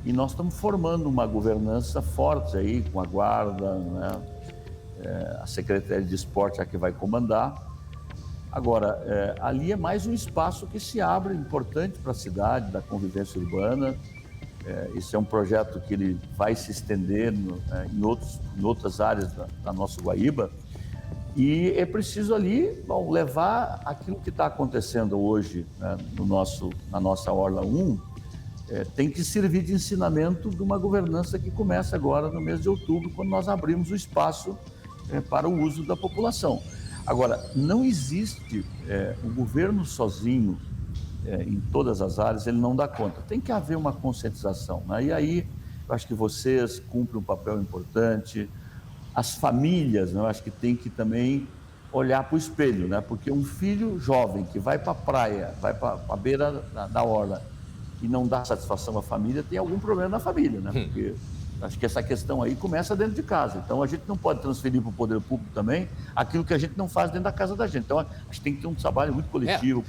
e nós estamos formando uma governança forte aí com a guarda, né? A Secretaria de Esporte é a que vai comandar. Agora, ali é mais um espaço que se abre, importante para a cidade, da convivência urbana. Esse é um projeto que ele vai se estender em outras áreas da nossa Guaíba. E é preciso ali, bom, levar aquilo que está acontecendo hoje, né, na nossa Orla 1, tem que servir de ensinamento de uma governança que começa agora no mês de outubro, quando nós abrimos o espaço para o uso da população. Agora, não existe o governo sozinho, em todas as áreas, ele não dá conta. Tem que haver uma conscientização, né? E aí, eu acho que vocês cumprem um papel importante, as famílias, né? Eu acho que tem que também olhar para o espelho, né? Porque um filho jovem que vai para a praia, vai para a beira da orla e não dá satisfação à família, tem algum problema na família, né? Porque acho que essa questão aí começa dentro de casa. Então, a gente não pode transferir para o poder público também aquilo que a gente não faz dentro da casa da gente. Então, a gente tem que ter um trabalho muito coletivo.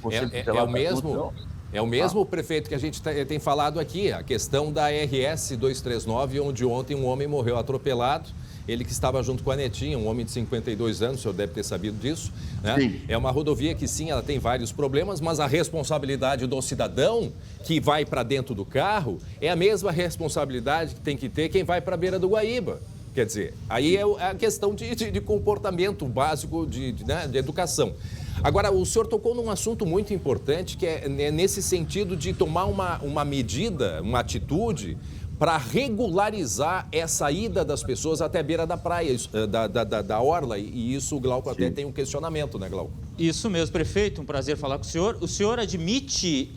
É o mesmo prefeito que a gente tem falado aqui, a questão da RS 239, onde ontem um homem morreu atropelado. Ele que estava junto com a netinha, um homem de 52 anos, o senhor deve ter sabido disso, né? Sim. É uma rodovia que sim, ela tem vários problemas, mas a responsabilidade do cidadão que vai para dentro do carro é a mesma responsabilidade que tem que ter quem vai para a beira do Guaíba. Quer dizer, aí é a questão de comportamento básico, de educação. Agora, o senhor tocou num assunto muito importante, que é nesse sentido de tomar uma medida, uma atitude para regularizar essa ida das pessoas até a beira da praia, da orla, e isso o Glauco até tem um questionamento, né, Glauco? Isso mesmo, prefeito, um prazer falar com o senhor. O senhor admite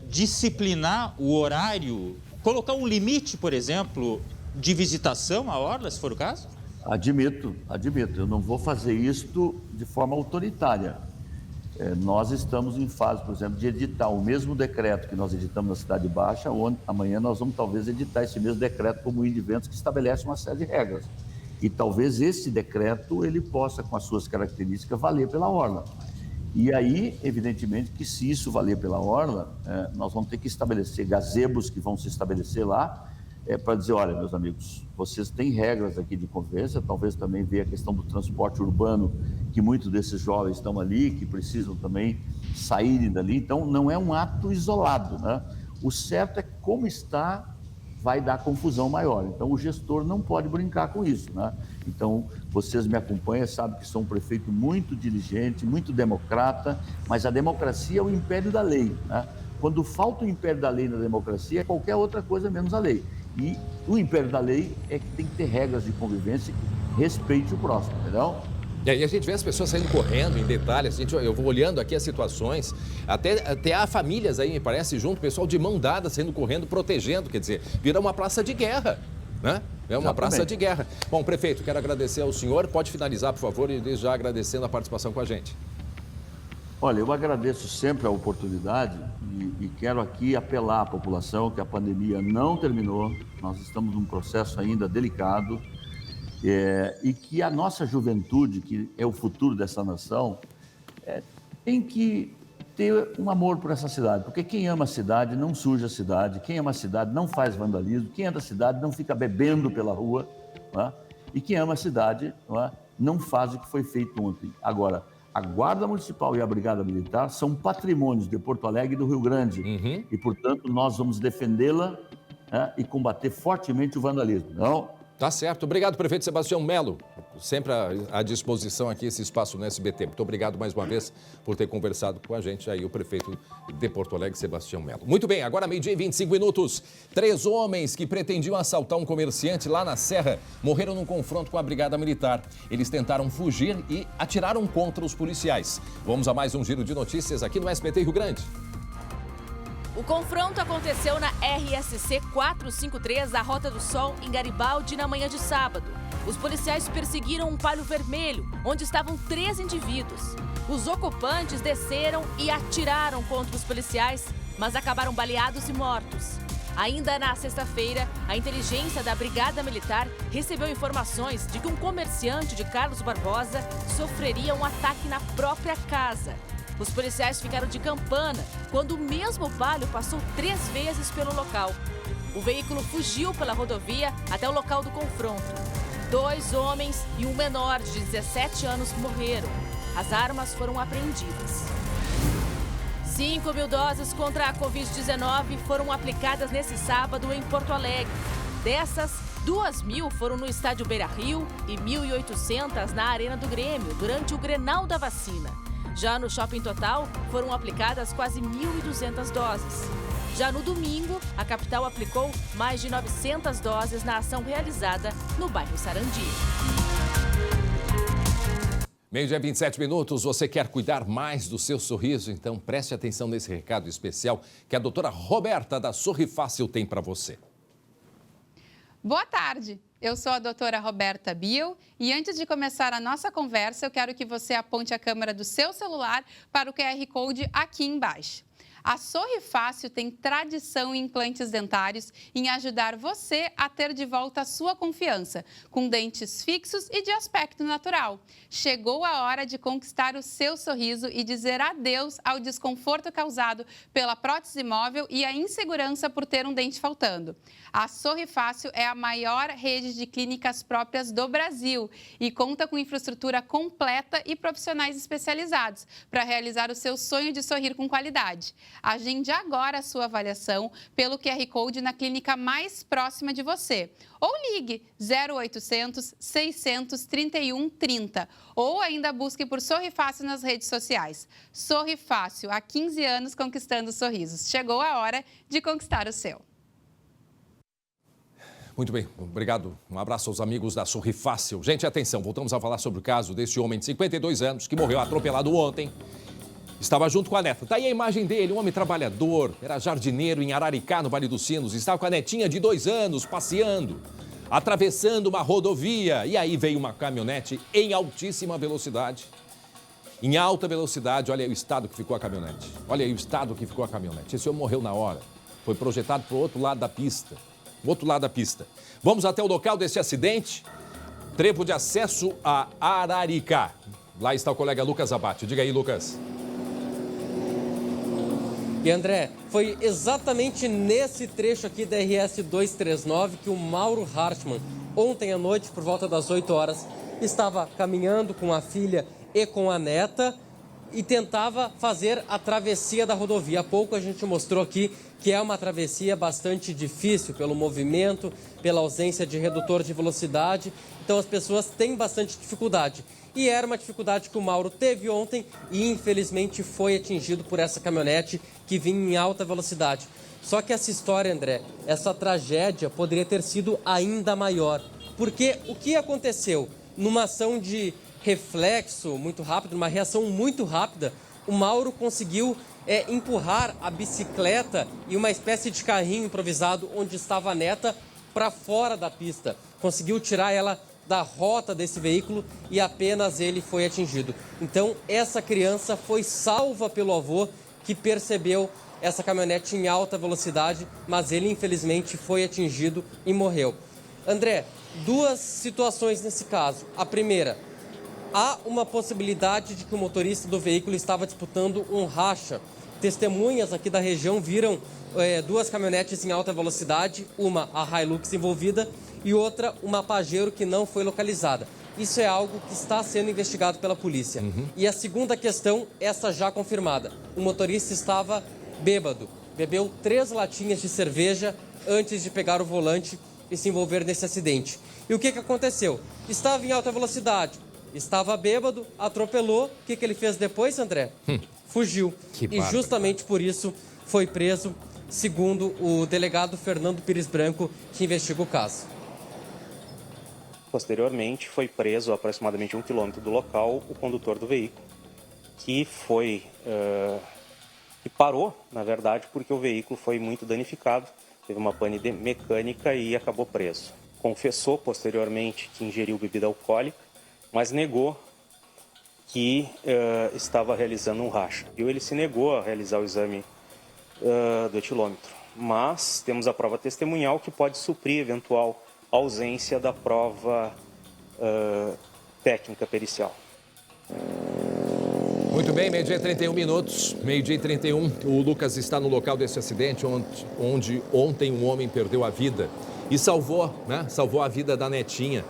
disciplinar o horário, colocar um limite, por exemplo, de visitação à orla, se for o caso? Admito. Eu não vou fazer isto de forma autoritária. Nós estamos em fase, por exemplo, de editar o mesmo decreto que nós editamos na Cidade Baixa, onde amanhã nós vamos talvez editar esse mesmo decreto como o de eventos, que estabelece uma série de regras. E talvez esse decreto ele possa, com as suas características, valer pela orla. E aí, evidentemente, que se isso valer pela orla, nós vamos ter que estabelecer gazebos que vão se estabelecer lá, para dizer, olha, meus amigos, vocês têm regras aqui de convivência, talvez também ver a questão do transporte urbano, que muitos desses jovens estão ali, que precisam também saírem dali. Então, não é um ato isolado, né? O certo é que, como está, vai dar confusão maior. Então, o gestor não pode brincar com isso, né? Então, vocês me acompanham, sabem que sou um prefeito muito diligente, muito democrata, mas a democracia é o império da lei, né? Quando falta o império da lei na democracia, é qualquer outra coisa menos a lei. E o império da lei é que tem que ter regras de convivência que respeite o próximo, entendeu? E a gente vê as pessoas saindo correndo em detalhes, eu vou olhando aqui as situações, até há famílias aí, me parece, junto, pessoal de mão dada, saindo correndo, protegendo, quer dizer, vira uma praça de guerra, né? É uma praça de guerra. Bom, prefeito, quero agradecer ao senhor, pode finalizar, por favor, e desde já agradecendo a participação com a gente. Olha, eu agradeço sempre a oportunidade e quero aqui apelar à população que a pandemia não terminou, nós estamos num processo ainda delicado e que a nossa juventude, que é o futuro dessa nação, tem que ter um amor por essa cidade, porque quem ama a cidade não suja a cidade, quem ama a cidade não faz vandalismo, quem ama a cidade não fica bebendo pela rua, não é? E quem ama a cidade não faz o que foi feito ontem. Agora, a Guarda Municipal e a Brigada Militar são patrimônios de Porto Alegre e do Rio Grande. E, portanto, nós vamos defendê-la e combater fortemente o vandalismo. Não? Tá certo. Obrigado, prefeito Sebastião Melo. sempre à disposição aqui esse espaço no SBT. Muito obrigado mais uma vez por ter conversado com a gente aí, o prefeito de Porto Alegre, Sebastião Melo. Muito bem, agora meio-dia e 25 minutos. 3 homens que pretendiam assaltar um comerciante lá na Serra morreram num confronto com a Brigada Militar. Eles tentaram fugir e atiraram contra os policiais. Vamos a mais um giro de notícias aqui no SBT Rio Grande. O confronto aconteceu na RSC 453, a Rota do Sol, em Garibaldi, na manhã de sábado. Os policiais perseguiram um Palio vermelho, onde estavam 3 indivíduos. Os ocupantes desceram e atiraram contra os policiais, mas acabaram baleados e mortos. Ainda na sexta-feira, a inteligência da Brigada Militar recebeu informações de que um comerciante de Carlos Barbosa sofreria um ataque na própria casa. Os policiais ficaram de campana quando o mesmo Palio passou 3 vezes pelo local. O veículo fugiu pela rodovia até o local do confronto. 2 homens e um menor de 17 anos morreram. As armas foram apreendidas. 5.000 doses contra a Covid-19 foram aplicadas nesse sábado em Porto Alegre. Dessas, 2.000 foram no estádio Beira-Rio e 1.800 na Arena do Grêmio, durante o Grenal da vacina. Já no Shopping Total, foram aplicadas quase 1.200 doses. Já no domingo, a capital aplicou mais de 900 doses na ação realizada no bairro Sarandi. Meio-dia 27 minutos, você quer cuidar mais do seu sorriso? Então preste atenção nesse recado especial que a doutora Roberta da Sorri Fácil tem para você. Boa tarde, eu sou a doutora Roberta Biel e antes de começar a nossa conversa, eu quero que você aponte a câmera do seu celular para o QR Code aqui embaixo. A Sorri Fácil tem tradição em implantes dentários em ajudar você a ter de volta a sua confiança, com dentes fixos e de aspecto natural. Chegou a hora de conquistar o seu sorriso e dizer adeus ao desconforto causado pela prótese móvel e a insegurança por ter um dente faltando. A Sorri Fácil é a maior rede de clínicas próprias do Brasil e conta com infraestrutura completa e profissionais especializados para realizar o seu sonho de sorrir com qualidade. Agende agora a sua avaliação pelo QR Code na clínica mais próxima de você. Ou ligue 0800 631 30. Ou ainda busque por Sorri Fácil nas redes sociais. Sorri Fácil, há 15 anos conquistando sorrisos. Chegou a hora de conquistar o seu. Muito bem, obrigado. Um abraço aos amigos da Sorri Fácil. Gente, atenção, voltamos a falar sobre o caso deste homem de 52 anos que morreu atropelado ontem. Estava junto com a neta. Está aí a imagem dele, um homem trabalhador, era jardineiro em Araricá, no Vale dos Sinos. Estava com a netinha de 2 anos, passeando, atravessando uma rodovia. E aí veio uma caminhonete em altíssima velocidade. Em alta velocidade, olha aí o estado que ficou a caminhonete. Olha aí o estado que ficou a caminhonete. Esse homem morreu na hora. Foi projetado para o outro lado da pista. O outro lado da pista. Vamos até o local desse acidente. Trevo de acesso a Araricá. Lá está o colega Lucas Abate. Diga aí, Lucas. E André, foi exatamente nesse trecho aqui da RS 239 que o Mauro Hartmann, ontem à noite, por volta das 8 horas, estava caminhando com a filha e com a neta e tentava fazer a travessia da rodovia. Há pouco a gente mostrou aqui que é uma travessia bastante difícil pelo movimento, pela ausência de redutor de velocidade, então as pessoas têm bastante dificuldade. E era uma dificuldade que o Mauro teve ontem e infelizmente foi atingido por essa caminhonete que vinha em alta velocidade. Só que essa história, André, essa tragédia poderia ter sido ainda maior. Porque o que aconteceu? Numa ação de reflexo muito rápido, numa reação muito rápida, o Mauro conseguiu empurrar a bicicleta e uma espécie de carrinho improvisado onde estava a neta para fora da pista. Conseguiu tirar ela da rota desse veículo e apenas ele foi atingido. Então, essa criança foi salva pelo avô que percebeu essa caminhonete em alta velocidade, mas ele infelizmente foi atingido e morreu. André, 2 situações nesse caso. A primeira, há uma possibilidade de que o motorista do veículo estava disputando um racha. Testemunhas aqui da região viram 2 caminhonetes em alta velocidade, uma a Hilux envolvida e outra uma Pajero que não foi localizada. Isso é algo que está sendo investigado pela polícia. E a segunda questão, essa já confirmada. O motorista estava bêbado, bebeu 3 latinhas de cerveja antes de pegar o volante e se envolver nesse acidente. E o que aconteceu? Estava em alta velocidade, estava bêbado, atropelou. O que ele fez depois, André? Fugiu. E justamente por isso foi preso, segundo o delegado Fernando Pires Branco, que investiga o caso. Posteriormente, foi preso a aproximadamente 1 quilômetro do local o condutor do veículo, que que parou, na verdade, porque o veículo foi muito danificado, teve uma pane mecânica e acabou preso. Confessou posteriormente que ingeriu bebida alcoólica, mas negou que estava realizando um racha. E ele se negou a realizar o exame do etilômetro, mas temos a prova testemunhal que pode suprir eventual ausência da prova técnica pericial. Muito bem, meio-dia e 31 minutos. Meio-dia e 31, o Lucas está no local desse acidente onde ontem um homem perdeu a vida e salvou a vida da netinha.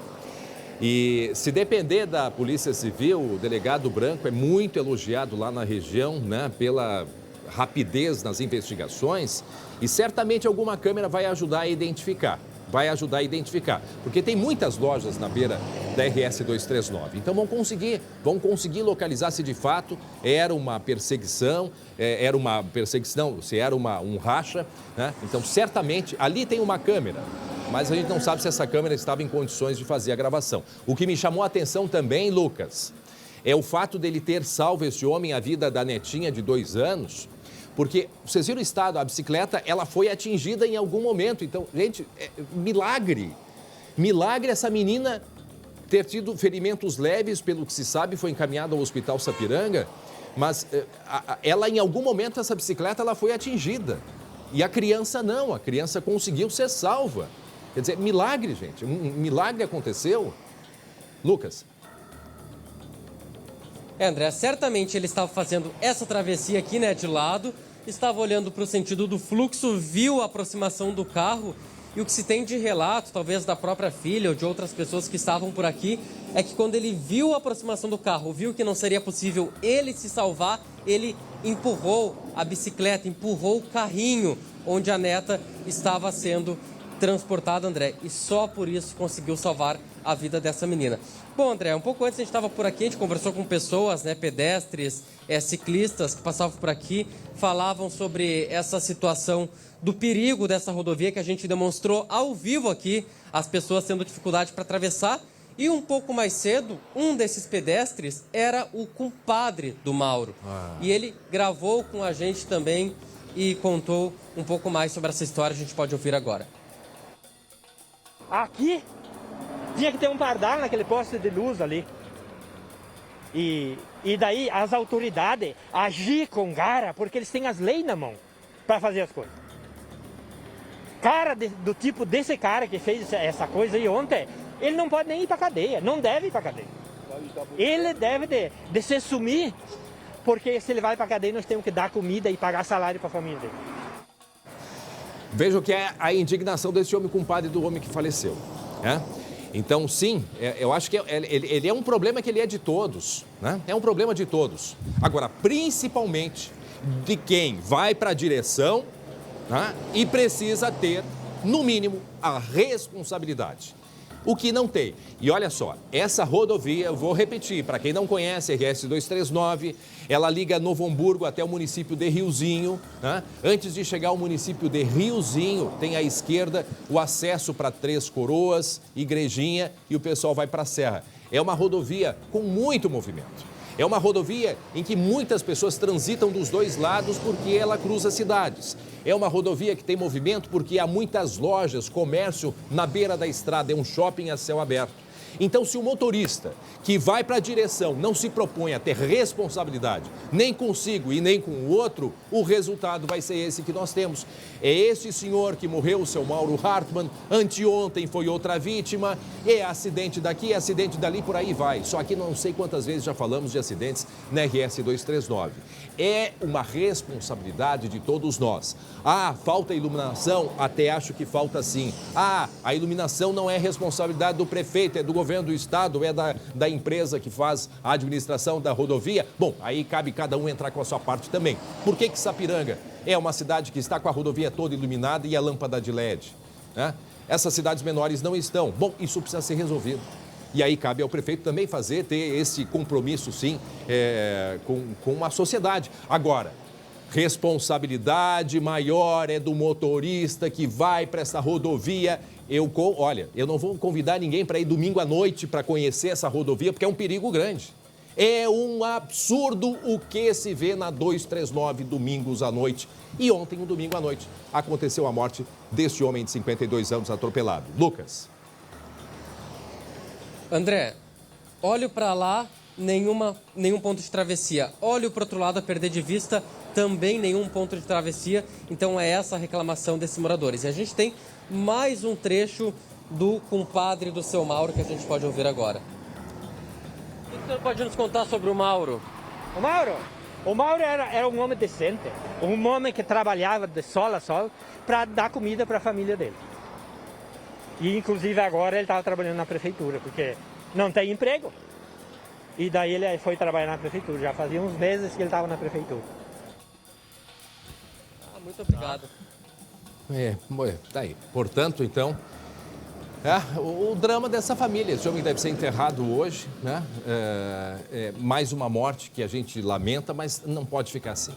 E se depender da Polícia Civil, o delegado Branco é muito elogiado lá na região, pela rapidez nas investigações, e certamente alguma câmera vai ajudar a identificar. Porque tem muitas lojas na beira da RS 239. Então vão conseguir localizar se de fato era uma perseguição, se era um racha, Então certamente ali tem uma câmera, mas a gente não sabe se essa câmera estava em condições de fazer a gravação. O que me chamou a atenção também, Lucas, é o fato dele ter salvo esse homem a vida da netinha de 2 anos, porque, vocês viram o estado, a bicicleta, ela foi atingida em algum momento. Então, gente, milagre essa menina ter tido ferimentos leves, pelo que se sabe, foi encaminhada ao Hospital Sapiranga, mas ela, em algum momento, essa bicicleta, ela foi atingida. E a criança não, a criança conseguiu ser salva. Quer dizer, milagre, gente, um milagre aconteceu. Lucas. André, certamente ele estava fazendo essa travessia aqui, de lado, estava olhando para o sentido do fluxo, viu a aproximação do carro, e o que se tem de relato, talvez da própria filha ou de outras pessoas que estavam por aqui, é que quando ele viu a aproximação do carro, viu que não seria possível ele se salvar, ele empurrou a bicicleta, empurrou o carrinho onde a neta estava sendo transportada, André, e só por isso conseguiu salvar a vida dessa menina. Bom, André, um pouco antes a gente estava por aqui, a gente conversou com pessoas, pedestres, ciclistas que passavam por aqui, falavam sobre essa situação do perigo dessa rodovia que a gente demonstrou ao vivo aqui, as pessoas tendo dificuldade para atravessar. E um pouco mais cedo, um desses pedestres era o compadre do Mauro. E ele gravou com a gente também e contou um pouco mais sobre essa história, a gente pode ouvir agora. Aqui tinha que ter um pardal naquele poste de luz ali. E daí as autoridades agir com garra, porque eles têm as leis na mão para fazer as coisas. Cara do tipo desse cara que fez essa coisa aí ontem, ele não pode nem ir para cadeia, não deve ir para cadeia. Ele deve de se sumir, porque se ele vai para cadeia nós temos que dar comida e pagar salário para a família dele. Veja o que é a indignação desse homem compadre do homem que faleceu. Então, sim, eu acho que ele é um problema que ele é de todos. É um problema de todos. Agora, principalmente de quem vai para a direção e precisa ter, no mínimo, a responsabilidade. O que não tem. E olha só, essa rodovia, eu vou repetir, para quem não conhece, RS 239, ela liga Novo Hamburgo até o município de Riozinho. Antes de chegar ao município de Riozinho, tem à esquerda o acesso para Três Coroas, Igrejinha, e o pessoal vai para a Serra. É uma rodovia com muito movimento. É uma rodovia em que muitas pessoas transitam dos dois lados porque ela cruza cidades. É uma rodovia que tem movimento porque há muitas lojas, comércio na beira da estrada, é um shopping a céu aberto. Então, se o motorista que vai para a direção não se propõe a ter responsabilidade, nem consigo e nem com o outro, o resultado vai ser esse que nós temos. É esse senhor que morreu, o seu Mauro Hartmann, anteontem foi outra vítima, é acidente daqui, é acidente dali, por aí vai. Só que não sei quantas vezes já falamos de acidentes na RS 239. É uma responsabilidade de todos nós. Falta iluminação? Até acho que falta sim. A iluminação não é responsabilidade do prefeito, é do governo do estado, é da empresa que faz a administração da rodovia. Bom, aí cabe cada um entrar com a sua parte também. Por que Sapiranga é uma cidade que está com a rodovia toda iluminada e a lâmpada de LED? Essas cidades menores não estão. Bom, isso precisa ser resolvido. E aí cabe ao prefeito também ter esse compromisso, sim, com a sociedade. Agora, responsabilidade maior é do motorista que vai para essa rodovia. Olha, eu não vou convidar ninguém para ir domingo à noite para conhecer essa rodovia, porque é um perigo grande. É um absurdo o que se vê na 239 domingos à noite. E ontem, um domingo à noite, aconteceu a morte deste homem de 52 anos atropelado. Lucas. André, olho para lá, nenhum ponto de travessia. Olho para o outro lado a perder de vista, também nenhum ponto de travessia. Então é essa a reclamação desses moradores. E a gente tem mais um trecho do compadre do seu Mauro que a gente pode ouvir agora. O que o senhor pode nos contar sobre o Mauro? O Mauro era um homem decente, um homem que trabalhava de sol a sol para dar comida para a família dele. E inclusive agora ele estava trabalhando na prefeitura, porque não tem emprego. E daí ele foi trabalhar na prefeitura, já fazia uns meses que ele estava na prefeitura. Muito obrigado. Tá aí. Portanto, então, o drama dessa família. Esse homem deve ser enterrado hoje, né? Mais uma morte que a gente lamenta, mas não pode ficar assim.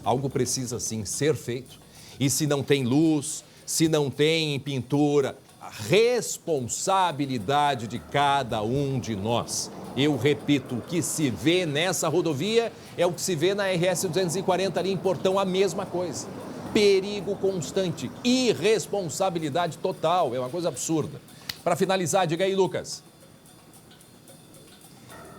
Algo precisa, sim, ser feito. E se não tem luz, se não tem pintura, a responsabilidade de cada um de nós. Eu repito, o que se vê nessa rodovia é o que se vê na RS 240 ali em Portão, a mesma coisa. Perigo constante, irresponsabilidade total, é uma coisa absurda. Para finalizar, diga aí, Lucas.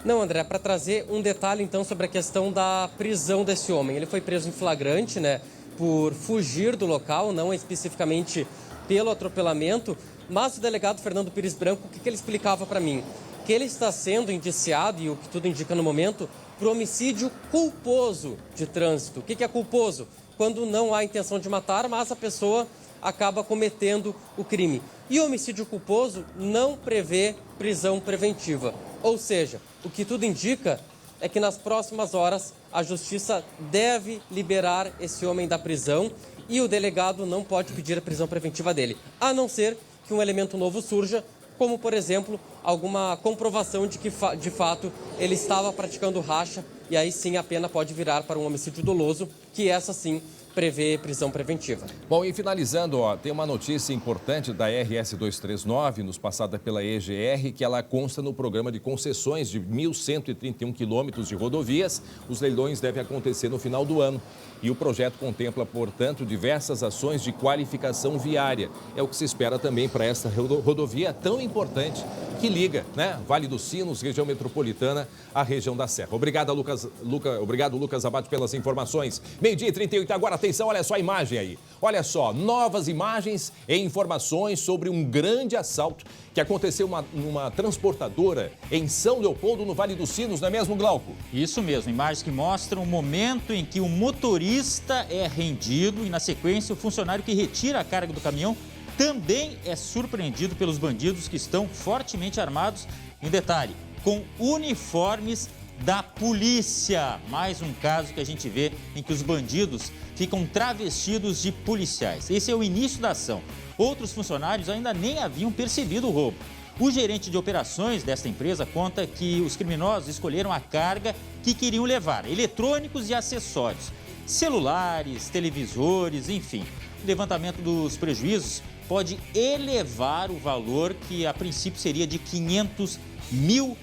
Não, André, para trazer um detalhe então sobre a questão da prisão desse homem. Ele foi preso em flagrante, né, por fugir do local, não especificamente pelo atropelamento, mas o delegado Fernando Pires Branco, o que ele explicava para mim? Que ele está sendo indiciado, e o que tudo indica no momento, por homicídio culposo de trânsito. O que é culposo? Quando não há intenção de matar, mas a pessoa acaba cometendo o crime. E o homicídio culposo não prevê prisão preventiva. Ou seja, o que tudo indica é que nas próximas horas a justiça deve liberar esse homem da prisão e o delegado não pode pedir a prisão preventiva dele, a não ser que um elemento novo surja, como, por exemplo, alguma comprovação de que, de fato, ele estava praticando racha, e aí sim a pena pode virar para um homicídio doloso, que essa sim prevê prisão preventiva. Bom, e finalizando, tem uma notícia importante da RS 239, nos passada pela EGR, que ela consta no programa de concessões de 1.131 quilômetros de rodovias. Os leilões devem acontecer no final do ano. E o projeto contempla, portanto, diversas ações de qualificação viária. É o que se espera também para essa rodovia tão importante que liga, né? Vale dos Sinos, região metropolitana, à região da Serra. Obrigado, Lucas Abate, pelas informações. 12h38, agora atenção, olha só a imagem aí. Olha só, novas imagens e informações sobre um grande assalto que aconteceu numa transportadora em São Leopoldo, no Vale dos Sinos, não é mesmo, Glauco? Isso mesmo, imagens que mostram o momento em que o motorista é rendido e, na sequência, o funcionário que retira a carga do caminhão também é surpreendido pelos bandidos que estão fortemente armados, em detalhe, com uniformes da polícia. Mais um caso que a gente vê em que os bandidos ficam travestidos de policiais. Esse é o início da ação. Outros funcionários ainda nem haviam percebido o roubo. O gerente de operações desta empresa conta que os criminosos escolheram a carga que queriam levar, eletrônicos e acessórios, celulares, televisores, enfim. O levantamento dos prejuízos pode elevar o valor que a princípio seria de R$500 mil.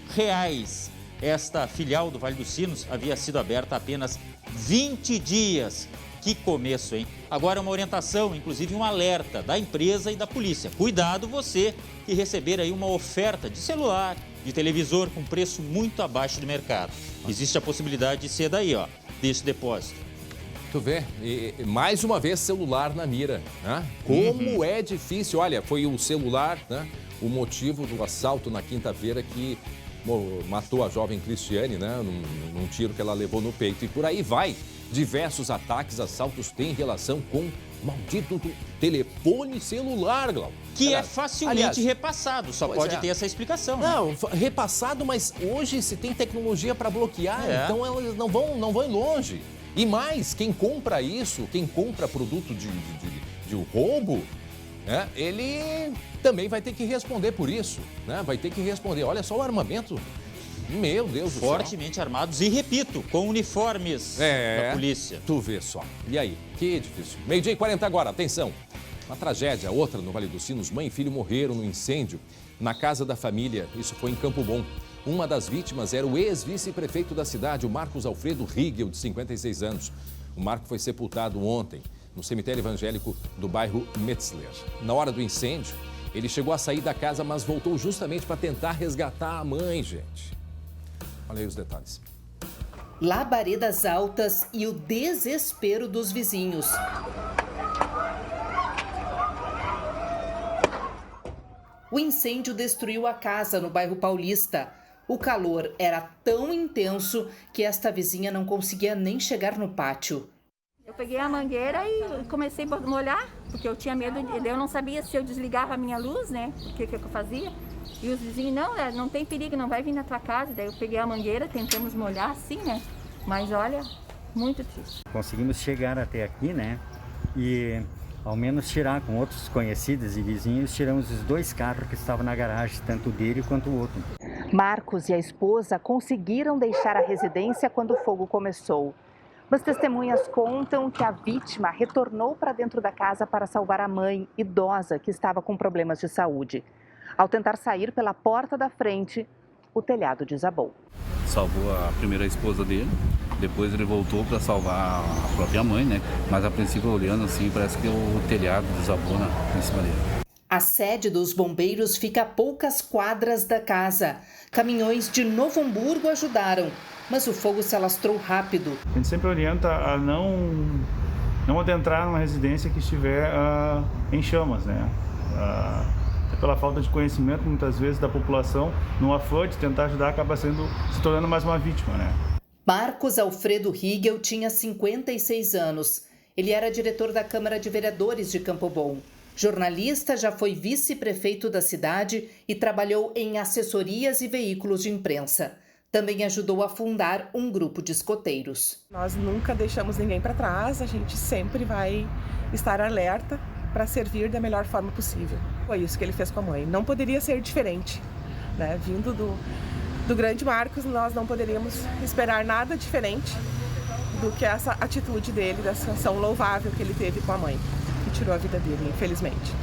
Esta filial do Vale dos Sinos havia sido aberta há apenas 20 dias. Que começo, hein? Agora uma orientação, inclusive um alerta da empresa e da polícia. Cuidado você que receber aí uma oferta de celular, de televisor com preço muito abaixo do mercado. Existe a possibilidade de ser daí, ó, desse depósito. Tu vê, e mais uma vez celular na mira, né? Como é difícil. Olha, foi o celular, né? O motivo do assalto na quinta-feira que matou a jovem Cristiane, né? Num tiro que ela levou no peito. E por aí vai. Diversos ataques, assaltos têm relação com o maldito do telefone celular, Glauco. Que é facilmente repassado, só pode ter essa explicação. Não, né? Repassado, mas hoje se tem tecnologia para bloquear, então elas não vão longe. E mais, quem compra isso, quem compra produto de roubo, né, ele também vai ter que responder por isso, né? Vai ter que responder. Olha só o armamento. Meu Deus do céu. Fortemente armados e, repito, com uniformes da polícia. Tu vê só. E aí? Que difícil. 12h40 agora, atenção. Uma tragédia, outra no Vale dos Sinos. Mãe e filho morreram no incêndio na casa da família. Isso foi em Campo Bom. Uma das vítimas era o ex-vice-prefeito da cidade, o Marcos Alfredo Riegel, de 56 anos. O Marco foi sepultado ontem no cemitério evangélico do bairro Metzler. Na hora do incêndio, ele chegou a sair da casa, mas voltou justamente para tentar resgatar a mãe, gente. Olha aí os detalhes. Labaredas altas e o desespero dos vizinhos. O incêndio destruiu a casa no bairro Paulista. O calor era tão intenso que esta vizinha não conseguia nem chegar no pátio. Eu peguei a mangueira e comecei a molhar, porque eu tinha medo, eu não sabia se eu desligava a minha luz, né? O que eu fazia. E os vizinhos, não tem perigo, não vai vir na tua casa. Daí eu peguei a mangueira, tentamos molhar assim, né? Mas olha, muito triste. Conseguimos chegar até aqui, né? E ao menos tirar com outros conhecidos e vizinhos, tiramos os 2 carros que estavam na garagem, tanto o dele quanto o outro. Marcos e a esposa conseguiram deixar a residência quando o fogo começou. Mas testemunhas contam que a vítima retornou para dentro da casa para salvar a mãe, idosa, que estava com problemas de saúde. Ao tentar sair pela porta da frente, o telhado desabou. Salvou a primeira esposa dele, depois ele voltou para salvar a própria mãe, né? Mas a princípio, olhando assim, parece que o telhado desabou em cima dele. A sede dos bombeiros fica a poucas quadras da casa. Caminhões de Novo Hamburgo ajudaram, mas o fogo se alastrou rápido. A gente sempre orienta a não adentrar numa residência que estiver em chamas, né? Pela falta de conhecimento, muitas vezes, da população, no afã de tentar ajudar, acaba se tornando mais uma vítima, né? Marcos Alfredo Riegel tinha 56 anos. Ele era diretor da Câmara de Vereadores de Campo Bom. Jornalista, já foi vice-prefeito da cidade e trabalhou em assessorias e veículos de imprensa. Também ajudou a fundar um grupo de escoteiros. Nós nunca deixamos ninguém para trás, a gente sempre vai estar alerta para servir da melhor forma possível. Foi isso que ele fez com a mãe. Não poderia ser diferente, né? Vindo do grande Marcos, nós não poderíamos esperar nada diferente do que essa atitude dele, dessa ação louvável que ele teve com a mãe, que tirou a vida dele, infelizmente.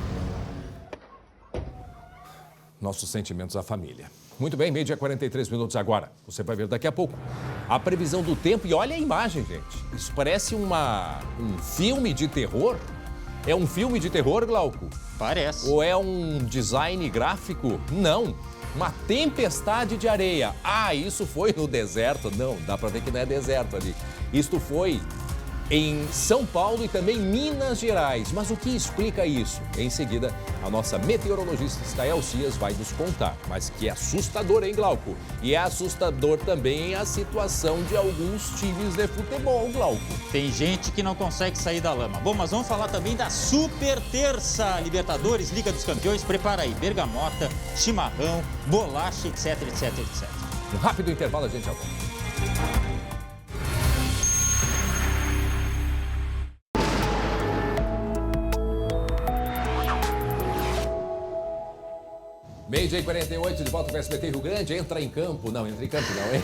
Nossos sentimentos à família. Muito bem, 12h43 agora. Você vai ver daqui a pouco a previsão do tempo. E olha a imagem, gente. Isso parece um filme de terror. É um filme de terror, Glauco? Parece. Ou é um design gráfico? Não. Uma tempestade de areia. Ah, isso foi no deserto? Não, dá pra ver que não é deserto ali. Isto foi em São Paulo e também Minas Gerais. Mas o que explica isso? Em seguida, a nossa meteorologista Stael Cias vai nos contar. Mas que é assustador, hein, Glauco? E é assustador também a situação de alguns times de futebol, Glauco. Tem gente que não consegue sair da lama. Bom, mas vamos falar também da Super Terça. Libertadores, Liga dos Campeões. Prepara aí, bergamota, chimarrão, bolacha, etc, etc, etc. Um rápido intervalo, a gente já volta. Meio-dia e 48, de volta para o SBT Rio Grande. Entra em campo. Não, entra em campo não, hein?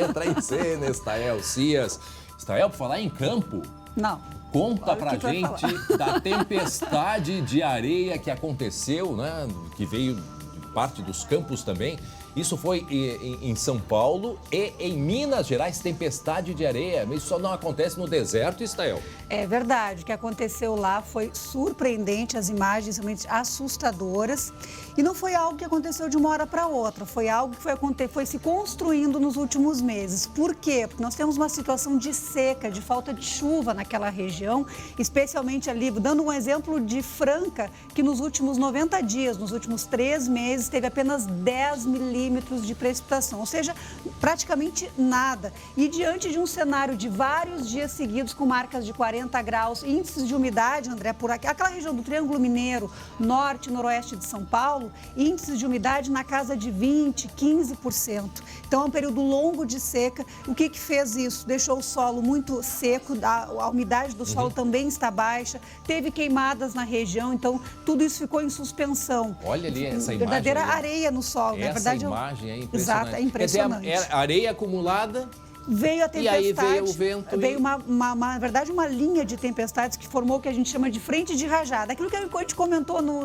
Entra em cena, Stael Cias. Stael, por falar em campo... Não. Conta pra gente da tempestade de areia que aconteceu, né? Que veio de parte dos campos também. Isso foi em São Paulo e em Minas Gerais, tempestade de areia. Mas isso só não acontece no deserto, Stael? É verdade. O que aconteceu lá foi surpreendente, as imagens realmente assustadoras. E não foi algo que aconteceu de uma hora para outra, foi algo que foi se construindo nos últimos meses. Por quê? Porque nós temos uma situação de seca, de falta de chuva naquela região, especialmente ali, dando um exemplo de Franca, que nos últimos 90 dias, nos últimos 3 meses, teve apenas 10 milímetros de precipitação, ou seja, praticamente nada. E diante de um cenário de vários dias seguidos com marcas de 40 graus, índices de umidade, André, por aqui, aquela região do Triângulo Mineiro, norte e noroeste de São Paulo, solo, índices de umidade na casa de 20%, 15%. Então é um período longo de seca. O que fez isso? Deixou o solo muito seco, a umidade do solo também está baixa, teve queimadas na região, então tudo isso ficou em suspensão. Olha ali essa imagem. Verdadeira ali. areia no solo. Essa Na verdade, imagem é impressionante. Exato, é impressionante. Quer dizer, areia acumulada. Veio a tempestade, e aí veio o vento. Veio na verdade, uma linha de tempestades que formou o que a gente chama de frente de rajada. Aquilo que a gente comentou no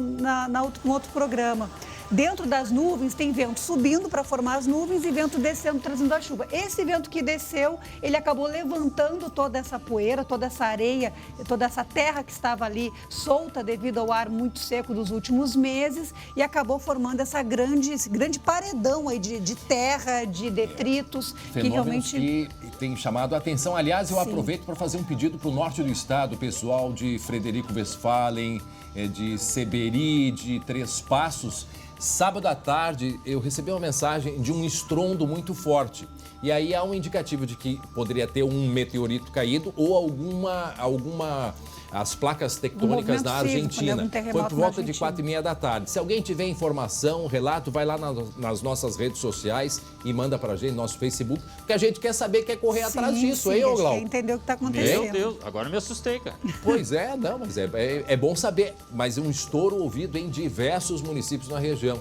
outro programa. Dentro das nuvens tem vento subindo para formar as nuvens e vento descendo, trazendo a chuva. Esse vento que desceu, ele acabou levantando toda essa poeira, toda essa areia, toda essa terra que estava ali solta devido ao ar muito seco dos últimos meses e acabou formando esse grande paredão aí de terra, de detritos. Fenômenos que tem chamado a atenção. Aliás, eu aproveito para fazer um pedido para o norte do estado, o pessoal de Frederico Westphalen, de Seberi, de Três Passos. Sábado à tarde, eu recebi uma mensagem de um estrondo muito forte. E aí há um indicativo de que poderia ter um meteorito caído ou as placas tectônicas na Argentina. Foi por volta de 4h30 da tarde. Se alguém tiver informação, relato, vai lá nas nossas redes sociais e manda pra gente, nosso Facebook, porque a gente quer saber, quer correr atrás disso, hein, ô Glauco? Quer entender o que está acontecendo. Meu Deus, agora me assustei, cara. Pois é, não, mas é bom saber. Mas um estouro ouvido em diversos municípios na região.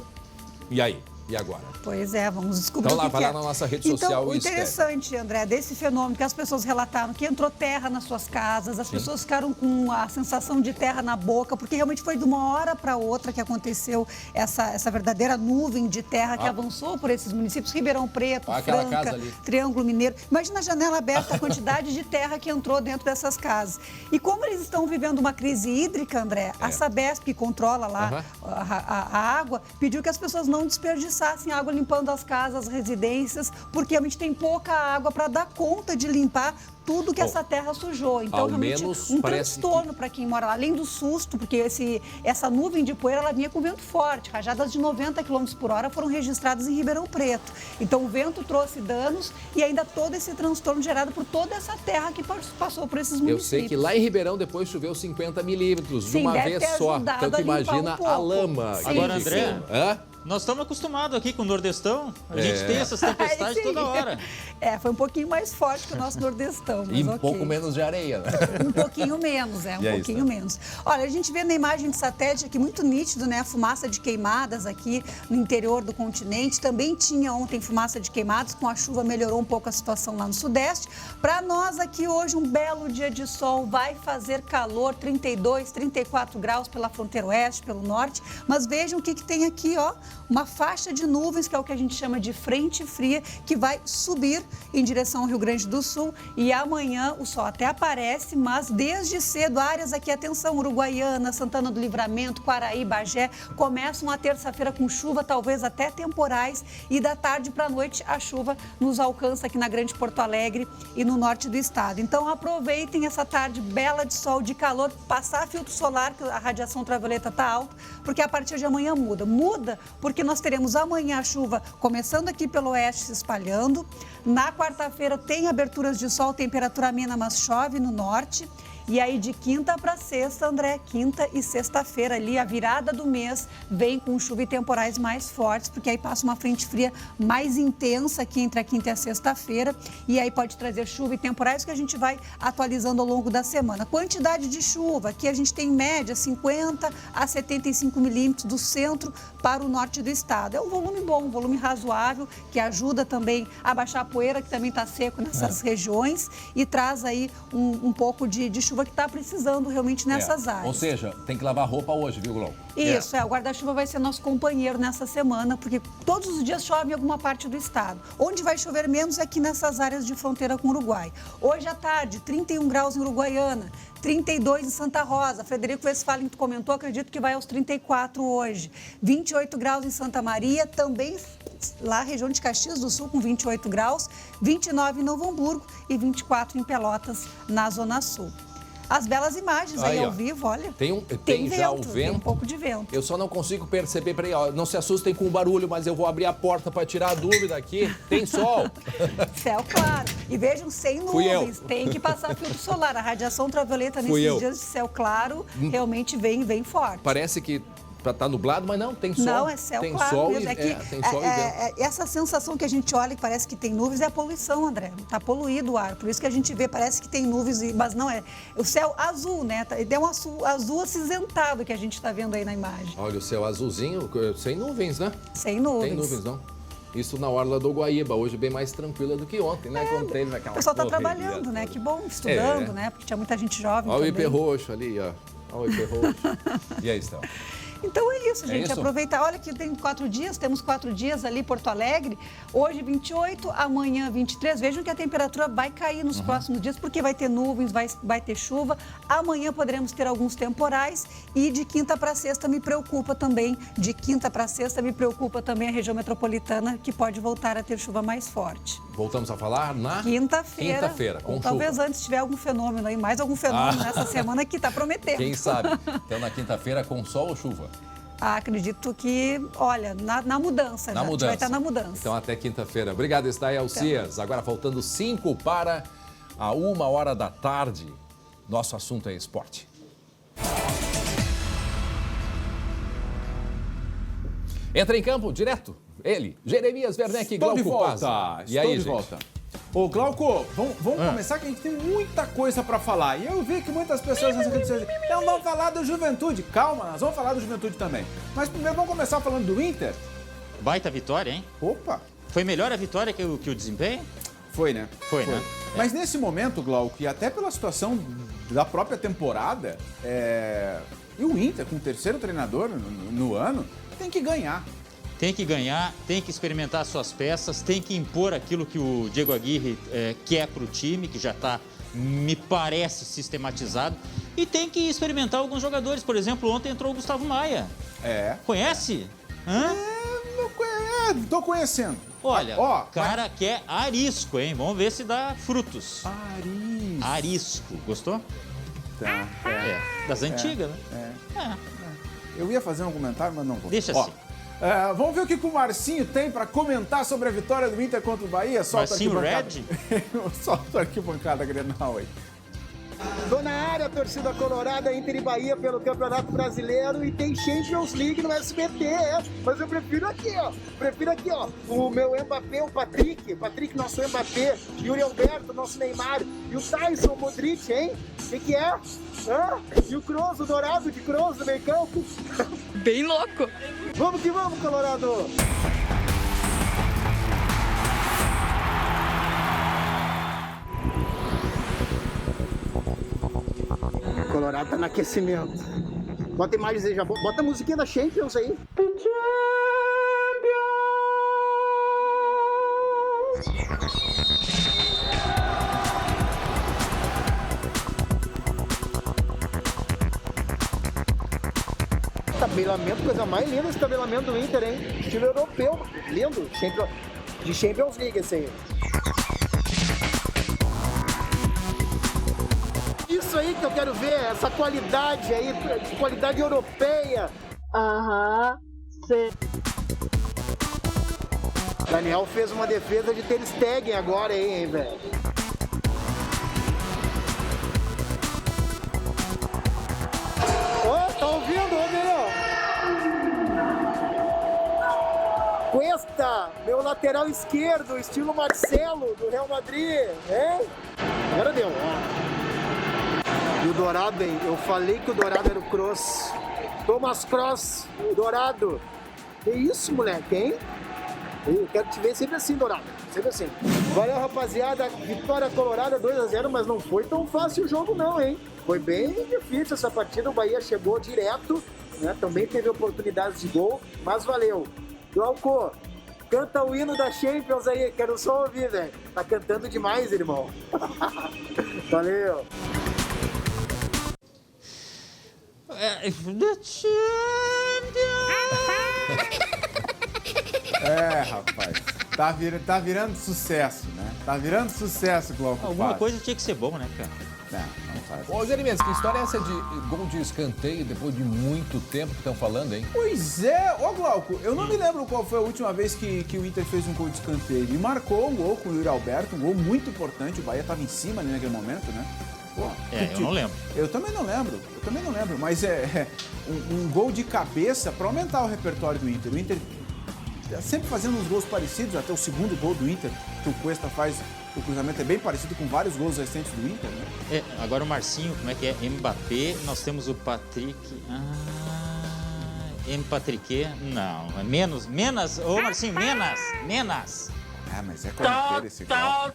E aí? E agora? Pois é, vamos descobrir então, o que vai é. lá na nossa rede social. Então, o interessante, André, desse fenômeno que as pessoas relataram, que entrou terra nas suas casas, as pessoas ficaram com a sensação de terra na boca, porque realmente foi de uma hora para outra que aconteceu essa verdadeira nuvem de terra que avançou por esses municípios, Ribeirão Preto, Franca, Triângulo Mineiro. Imagina a janela aberta, a quantidade de terra que entrou dentro dessas casas. E como eles estão vivendo uma crise hídrica, André, a Sabesp, que controla lá a água, pediu que as pessoas não desperdiçassem água limpando as casas, as residências, porque realmente tem pouca água para dar conta de limpar tudo que essa terra sujou. Então, realmente, um transtorno para quem mora lá. Além do susto, porque essa nuvem de poeira, ela vinha com vento forte. Rajadas de 90 km por hora foram registradas em Ribeirão Preto. Então, o vento trouxe danos e ainda todo esse transtorno gerado por toda essa terra que passou por esses municípios. Eu sei que lá em Ribeirão depois choveu 50 milímetros de uma vez só. Então, imagina a lama. Sim, agora, André, nós estamos acostumados aqui com o Nordestão. A gente tem essas tempestades toda hora. Foi um pouquinho mais forte que o nosso Nordestão. E um pouco menos de areia, né? Um pouquinho menos, pouquinho menos. Olha, a gente vê na imagem de satélite aqui muito nítido, né? A fumaça de queimadas aqui no interior do continente. Também tinha ontem fumaça de queimadas, com a chuva melhorou um pouco a situação lá no Sudeste. Para nós aqui hoje, um belo dia de sol, vai fazer calor, 32, 34 graus pela fronteira oeste, pelo norte. Mas vejam o que tem aqui, ó. Uma faixa de nuvens, que é o que a gente chama de frente fria, que vai subir em direção ao Rio Grande do Sul. E amanhã o sol até aparece, mas desde cedo, áreas aqui, atenção, Uruguaiana, Santana do Livramento, Quaraí, Bagé, começam a terça-feira com chuva, talvez até temporais. E da tarde para a noite, a chuva nos alcança aqui na Grande Porto Alegre e no norte do estado. Então aproveitem essa tarde bela de sol, de calor, passar filtro solar, que a radiação ultravioleta está alta, porque a partir de amanhã muda. Muda porque nós teremos amanhã a chuva começando aqui pelo oeste, se espalhando. Na quarta-feira tem aberturas de sol, temperatura amena, mas chove no norte. E aí de quinta para sexta, André, quinta e sexta-feira ali, a virada do mês, vem com chuva e temporais mais fortes, porque aí passa uma frente fria mais intensa aqui entre a quinta e a sexta-feira. E aí pode trazer chuva e temporais que a gente vai atualizando ao longo da semana. Quantidade de chuva, aqui a gente tem em média 50 a 75 milímetros do centro para o norte do estado. É um volume bom, um volume razoável, que ajuda também a baixar a poeira, que também está seco nessas regiões, e traz aí um pouco de chuva que está precisando realmente nessas áreas. Ou seja, tem que lavar roupa hoje, viu, Glauco? Isso, o guarda-chuva vai ser nosso companheiro nessa semana, porque todos os dias chove em alguma parte do estado. Onde vai chover menos é aqui nessas áreas de fronteira com o Uruguai. Hoje à tarde, 31 graus em Uruguaiana, 32 em Santa Rosa. Frederico Westphalen comentou, acredito que vai aos 34 hoje. 28 graus em Santa Maria, também lá região de Caxias do Sul com 28 graus, 29 em Novo Hamburgo e 24 em Pelotas, na Zona Sul. As belas imagens aí ao vivo, olha. Tem já o vento. Tem um pouco de vento. Eu só não consigo perceber, peraí, ó, não se assustem com o barulho, mas eu vou abrir a porta para tirar a dúvida aqui. Tem sol. Céu claro. E vejam, sem nuvens. Tem que passar filtro solar. A radiação ultravioleta nesses dias de céu claro realmente vem forte. Parece que tá nublado, mas não, tem sol. Não, é céu tem claro sol mesmo. tem sol e vento. Essa sensação que a gente olha que parece que tem nuvens é a poluição, André. Tá poluído o ar. Por isso que a gente vê, parece que tem nuvens, mas não é. O céu azul, né? É um azul acinzentado que a gente está vendo aí na imagem. Olha, o céu azulzinho, sem nuvens, né? Sem nuvens. Tem nuvens, não. Isso na orla do Guaíba, hoje bem mais tranquila do que ontem, né? Quando teve aquela o pessoal está correria trabalhando, né? Que bom, estudando, né? Porque tinha muita gente jovem Olha também. o IP roxo ali, ó. Olha o IP roxo. E aí, Estela? Então é isso, gente. isso? Aproveitar. Olha que tem 4 dias, temos 4 dias ali em Porto Alegre. Hoje 28, amanhã 23. Vejam que a temperatura vai cair nos próximos dias, porque vai ter nuvens, vai ter chuva. Amanhã poderemos ter alguns temporais e de quinta para sexta me preocupa também. De quinta para sexta me preocupa também a região metropolitana, que pode voltar a ter chuva mais forte. Voltamos a falar na quinta-feira. Quinta-feira, com ou chuva. talvez antes tiver algum fenômeno aí, mais algum fenômeno nessa semana que está prometendo. Quem sabe? Então, na quinta-feira, com sol ou chuva? Acredito que, olha, na mudança. Na já. mudança. A gente vai estar na mudança. Então, até quinta-feira. Obrigado, Estael Cias. Agora, faltando 5 para a 1h da tarde. Nosso assunto é esporte. Entra em campo, direto. Ele, Jeremias Werneck e Glauco Paz. E aí, de volta. Ô, Glauco, vamos começar que a gente tem muita coisa pra falar. E eu vi que muitas pessoas nessa rede social dizem, então vamos falar do Juventude. Calma, nós vamos falar do Juventude também. Mas primeiro vamos começar falando do Inter. Baita vitória, hein? Opa! Foi melhor a vitória que o desempenho? Foi, né? Foi, né? Mas nesse momento, Glauco, e até pela situação da própria temporada, e o Inter, com o terceiro treinador no ano, tem que ganhar. Tem que ganhar, tem que experimentar suas peças, tem que impor aquilo que o Diego Aguirre quer para o time, que já está, me parece, sistematizado. E tem que experimentar alguns jogadores. Por exemplo, ontem entrou o Gustavo Maia. Conhece? Tô conhecendo. Olha, o cara quer arisco, hein? Vamos ver se dá frutos. Arisco. Gostou? Tá. Das antigas, né? Eu ia fazer um comentário, mas não vou. Deixa assim. Vamos ver o que o Marcinho tem para comentar sobre a vitória do Inter contra o Bahia. Solta Marcinho Red? Solta a arquibancada Grenal aí. Tô na área, torcida colorada, Inter e Bahia pelo Campeonato Brasileiro e tem Champions League no SBT, mas eu prefiro aqui, ó. O meu Mbappé, o Patrick, nosso Mbappé, Yuri Alberto, nosso Neymar, e o Tyson, o Modric, hein? O que é? E o Kroos, o Dourado de Kroos no meio campo. Bem louco. Vamos que vamos, Colorado! Colorado tá no aquecimento. Bota imagens aí, já bota a musiquinha da Champions aí. Tabelamento, coisa mais linda esse tabelamento do Inter, hein? Estilo europeu, lindo. De Champions League esse aí. Isso aí que eu quero ver, essa qualidade aí, qualidade europeia. Sim. Daniel fez uma defesa de Ter Stegen agora aí, hein, velho. Tá ouvindo, Daniel? Cuesta, meu lateral esquerdo, estilo Marcelo, do Real Madrid, hein? Agora deu, E o Dourado, hein? Eu falei que o Dourado era o Kroos. Thomas Kroos, o Dourado. Que isso, moleque, hein? Eu quero te ver sempre assim, Dourado. Sempre assim. Valeu, rapaziada. Vitória colorada, 2-0, mas não foi tão fácil o jogo não, hein? Foi bem difícil essa partida. O Bahia chegou direto, né? Também teve oportunidades de gol, mas valeu. Glauco, canta o hino da Champions aí. Quero só ouvir, velho. Tá cantando demais, irmão. Valeu. Rapaz. Tá virando sucesso, né? Tá virando sucesso, Glauco. Alguma coisa tinha que ser bom, né, cara? Não faz. Ô, Jeremias, que história é essa de gol de escanteio depois de muito tempo que estão falando, hein? Pois é. Ô, Glauco, eu não me lembro qual foi a última vez que o Inter fez um gol de escanteio. E marcou um gol com o Yuri Alberto, um gol muito importante. O Bahia tava em cima ali naquele momento, né? Pô, eu não lembro. Eu também não lembro. Mas um gol de cabeça para aumentar o repertório do Inter. O Inter sempre fazendo uns gols parecidos, até o segundo gol do Inter, que o Cuesta faz, o cruzamento é bem parecido com vários gols recentes do Inter, né? Agora o Marcinho, como é que é? Mbappé, nós temos o Patrick... Patrick, não, menos, ô Marcinho, menos. Ah, mas é corneteiro esse cara.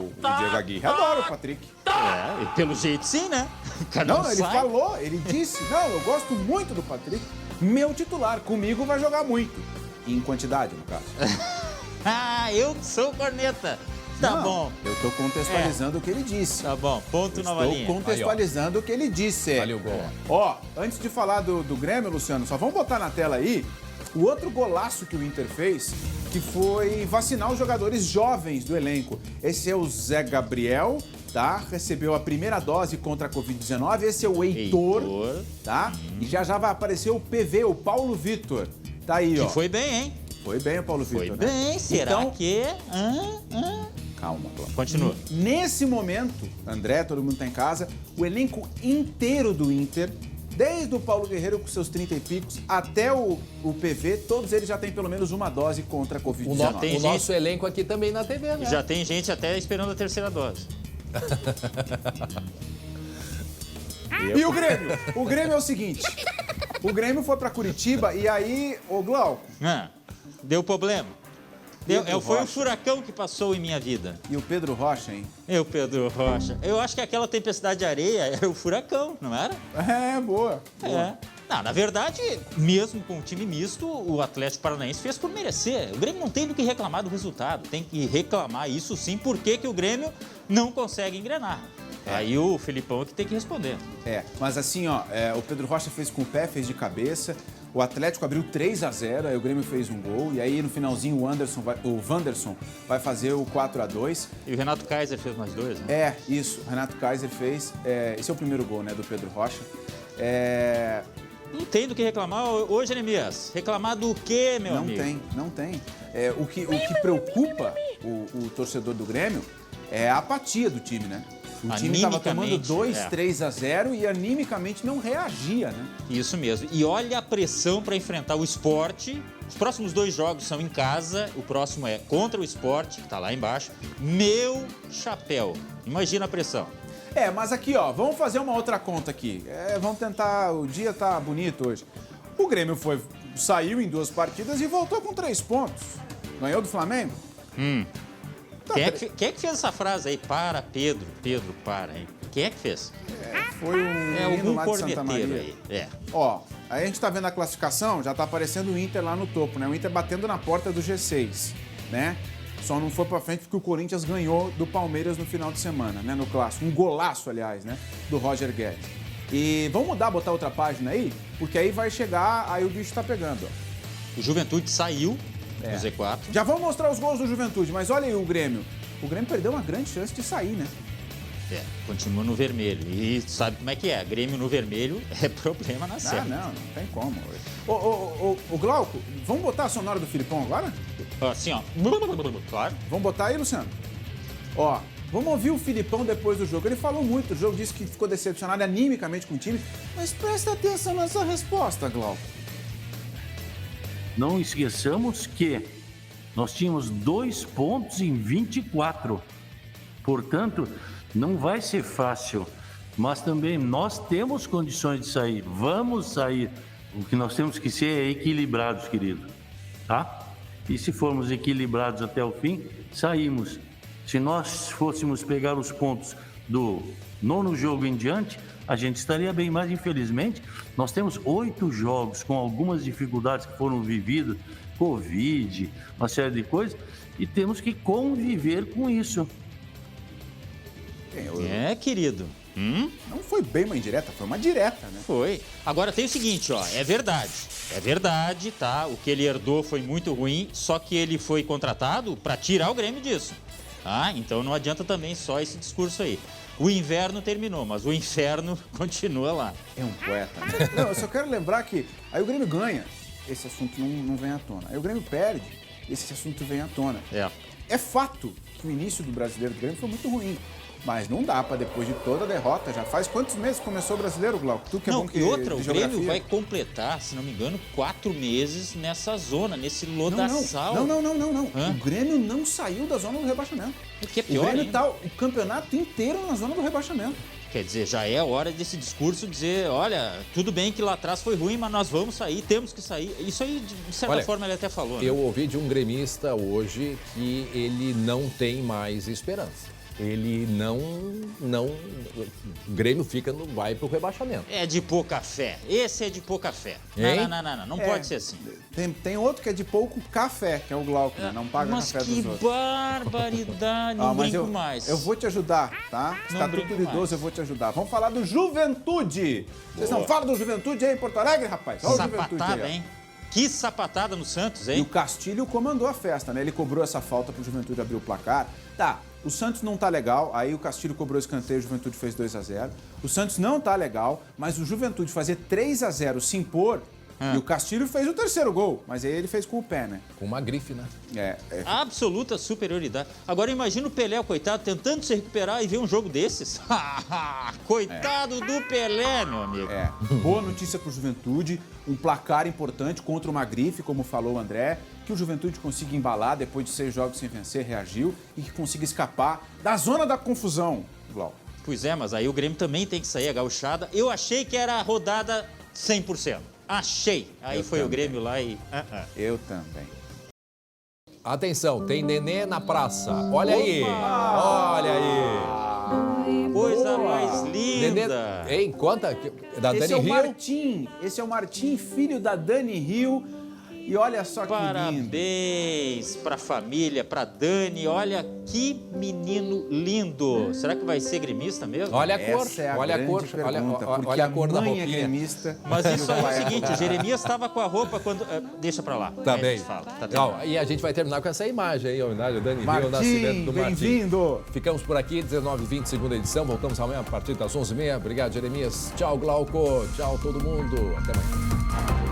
O Diego Aguirre adora o Patrick. Pelo jeito sim, né? Não, ele falou, ele disse, não, eu gosto muito do Patrick, meu titular, comigo vai jogar muito. Em quantidade, no caso. Eu sou corneta. Tá bom. Eu tô contextualizando o que ele disse. Tá bom, ponto nova linha. Estou contextualizando o que ele disse. Olha o gol. Ó, antes de falar do Grêmio, Luciano, só vamos botar na tela aí o outro golaço que o Inter fez, que foi vacinar os jogadores jovens do elenco. Esse é o Zé Gabriel, tá? Recebeu a primeira dose contra a Covid-19. Esse é o Heitor, tá? E já vai aparecer o PV, o Paulo Vitor. Tá aí, ó. Que foi bem, hein? Foi bem o Paulo Vitor, Foi bem, será então, que... Calma, Cláudio. Continua. Nesse momento, André, todo mundo tá em casa, o elenco inteiro do Inter, desde o Paulo Guerreiro com seus 30 e picos até o PV, todos eles já têm pelo menos uma dose contra a Covid-19. O nosso elenco aqui também na TV, né? Já tem gente até esperando a terceira dose. E o Grêmio? O Grêmio é o seguinte, o Grêmio foi pra Curitiba e aí, ô Glauco... Deu problema. Foi o furacão que passou em minha vida. E o Pedro Rocha, hein? O Pedro Rocha. Eu acho que aquela tempestade de areia era o furacão, não era? Boa. Não, na verdade, mesmo com o time misto, o Atlético Paranaense fez por merecer. O Grêmio não tem do que reclamar do resultado. Tem que reclamar isso sim, porque que o Grêmio não consegue engrenar. Aí o Filipão é que tem que responder. Mas assim, ó, o Pedro Rocha fez com o pé, fez de cabeça. O Atlético abriu 3-0, aí o Grêmio fez um gol. E aí no finalzinho o Wanderson vai fazer o 4-2. E o Renato Kaiser fez mais 2, né? Isso. O Renato Kaiser fez. Esse é o primeiro gol, né, do Pedro Rocha. Não tem do que reclamar. Ô, Jeremias, reclamar do quê, meu amigo? Não tem. O que preocupa o torcedor do Grêmio é a apatia do time, né? O time estava tomando 3-0 e animicamente não reagia, né? Isso mesmo. E olha a pressão para enfrentar o Sport. Os próximos 2 jogos são em casa. O próximo é contra o Sport, que está lá embaixo. Meu chapéu. Imagina a pressão. Mas aqui, ó, vamos fazer uma outra conta aqui. Vamos tentar, o dia tá bonito hoje. O Grêmio saiu em 2 partidas e voltou com 3 pontos. Ganhou do Flamengo? Quem é que fez essa frase aí? Para, Pedro, para, hein? Quem é que fez? Foi um algum lá de Santa Maria. Aí. Ó, aí a gente tá vendo a classificação, já tá aparecendo o Inter lá no topo, né? O Inter batendo na porta do G6, né? Só não foi pra frente porque o Corinthians ganhou do Palmeiras no final de semana, né? No clássico. Um golaço, aliás, né? Do Roger Guedes. E vamos botar outra página aí? Porque aí vai chegar, aí o bicho tá pegando, ó. O Juventude saiu do Z4. Já vamos mostrar os gols do Juventude, mas olha aí o Grêmio. O Grêmio perdeu uma grande chance de sair, né? Continua no vermelho. E sabe como é que é? Grêmio no vermelho é problema na série. Não tem como. Ô Glauco, vamos botar a sonora do Filipão agora? Assim, ó. Claro. Vamos botar aí, Luciano? Ó, vamos ouvir o Filipão depois do jogo. Ele falou muito do jogo, disse que ficou decepcionado animicamente com o time. Mas presta atenção nessa resposta, Glauco. Não esqueçamos que nós tínhamos 2 pontos em 24. Portanto, não vai ser fácil. Mas também nós temos condições de sair. Vamos sair. O que nós temos que ser é equilibrados, querido. Tá? E se formos equilibrados até o fim, saímos. Se nós fôssemos pegar os pontos do 9º jogo em diante, a gente estaria bem, mas infelizmente nós temos 8 jogos com algumas dificuldades que foram vividas, Covid, uma série de coisas, e temos que conviver com isso. Querido. Não foi bem uma indireta, foi uma direta, né? Foi. Agora tem o seguinte, ó, é verdade, tá? O que ele herdou foi muito ruim, só que ele foi contratado para tirar o Grêmio disso. Tá? Então não adianta também só esse discurso aí. O inverno terminou, mas o inferno continua lá. É um poeta. Né? Não, eu só quero lembrar que aí o Grêmio ganha, esse assunto não vem à tona. Aí o Grêmio perde, esse assunto vem à tona. É fato que o início do Brasileiro do Grêmio foi muito ruim. Mas não dá para depois de toda a derrota. Já faz quantos meses começou o Brasileiro, Glauco? Tu que é bom que e outra, o de Grêmio geografia. vai completar, se não me engano, 4 meses nessa zona, nesse lodaçal. Não. O Grêmio não saiu da zona do rebaixamento. O que é pior, O Grêmio hein? tá o campeonato inteiro na zona do rebaixamento. Quer dizer, já é hora desse discurso dizer, olha, tudo bem que lá atrás foi ruim, mas nós vamos sair, temos que sair. Isso aí, de certa forma, ele até falou, né? Eu ouvi de um gremista hoje que ele não tem mais esperança. Ele o Grêmio vai pro rebaixamento. É de pouca fé. Esse é de pouca fé. Hein? Não pode ser assim. Tem outro que é de pouco café, que é o Glauco, né? Não paga Mas café que dos outros. barbaridade, não mas brinco mais. Eu vou te ajudar, tá? Não Estatuto brinco do idoso, mais. eu vou te ajudar. Vamos falar do Juventude. Vocês não falam do Juventude aí em Porto Alegre, rapaz? Olha o Juventude aí, Sapatada, ó. hein? Que sapatada no Santos, E hein? o Castilho comandou a festa, né? Ele cobrou essa falta pro Juventude abrir o placar. Tá, o Santos não tá legal, aí o Castilho cobrou escanteio, o Juventude fez 2-0. O Santos não tá legal, mas o Juventude fazer 3-0, se impor, e o Castilho fez o terceiro gol, mas aí ele fez com o pé, né? Com uma grife, né? Absoluta superioridade. Agora imagina o Pelé, o coitado, tentando se recuperar e ver um jogo desses. Coitado do Pelé, meu amigo. Boa notícia pro Juventude, um placar importante contra uma grife, como falou o André, que o Juventude consiga embalar depois de 6 jogos sem vencer, reagiu, e que consiga escapar da zona da confusão, Glauco. Pois é, mas aí o Grêmio também tem que sair a gauchada. Eu achei que era a rodada 100%. Achei. Aí foi o Grêmio lá e... Eu também. Atenção, tem nenê na praça. Olha aí. Olha aí. Coisa mais linda. Nenê, hein, conta. Da Esse Dani é o Rio. Martim. Esse é o Martim, filho da Dani Rio. E olha só que lindo. Parabéns pra família, pra Dani. Olha que menino lindo. Será que vai ser gremista mesmo? Olha a cor, Essa é a olha a grande cor, pergunta, porque olha a cor da mãe roupinha. é gremista. Mas isso aí é o Vai seguinte, ajudar. Jeremias estava com a roupa quando... deixa pra lá. Tá Aí a bem. gente fala, tá Não, terminado. e a gente vai terminar com essa imagem aí, homenagem ao Dani Rio, Martim, o nascimento do Martim. bem-vindo. Ficamos por aqui, 19h20, segunda edição. Voltamos amanhã a partir das 11h30. Obrigado, Jeremias. Tchau, Glauco. Tchau, todo mundo. Até amanhã.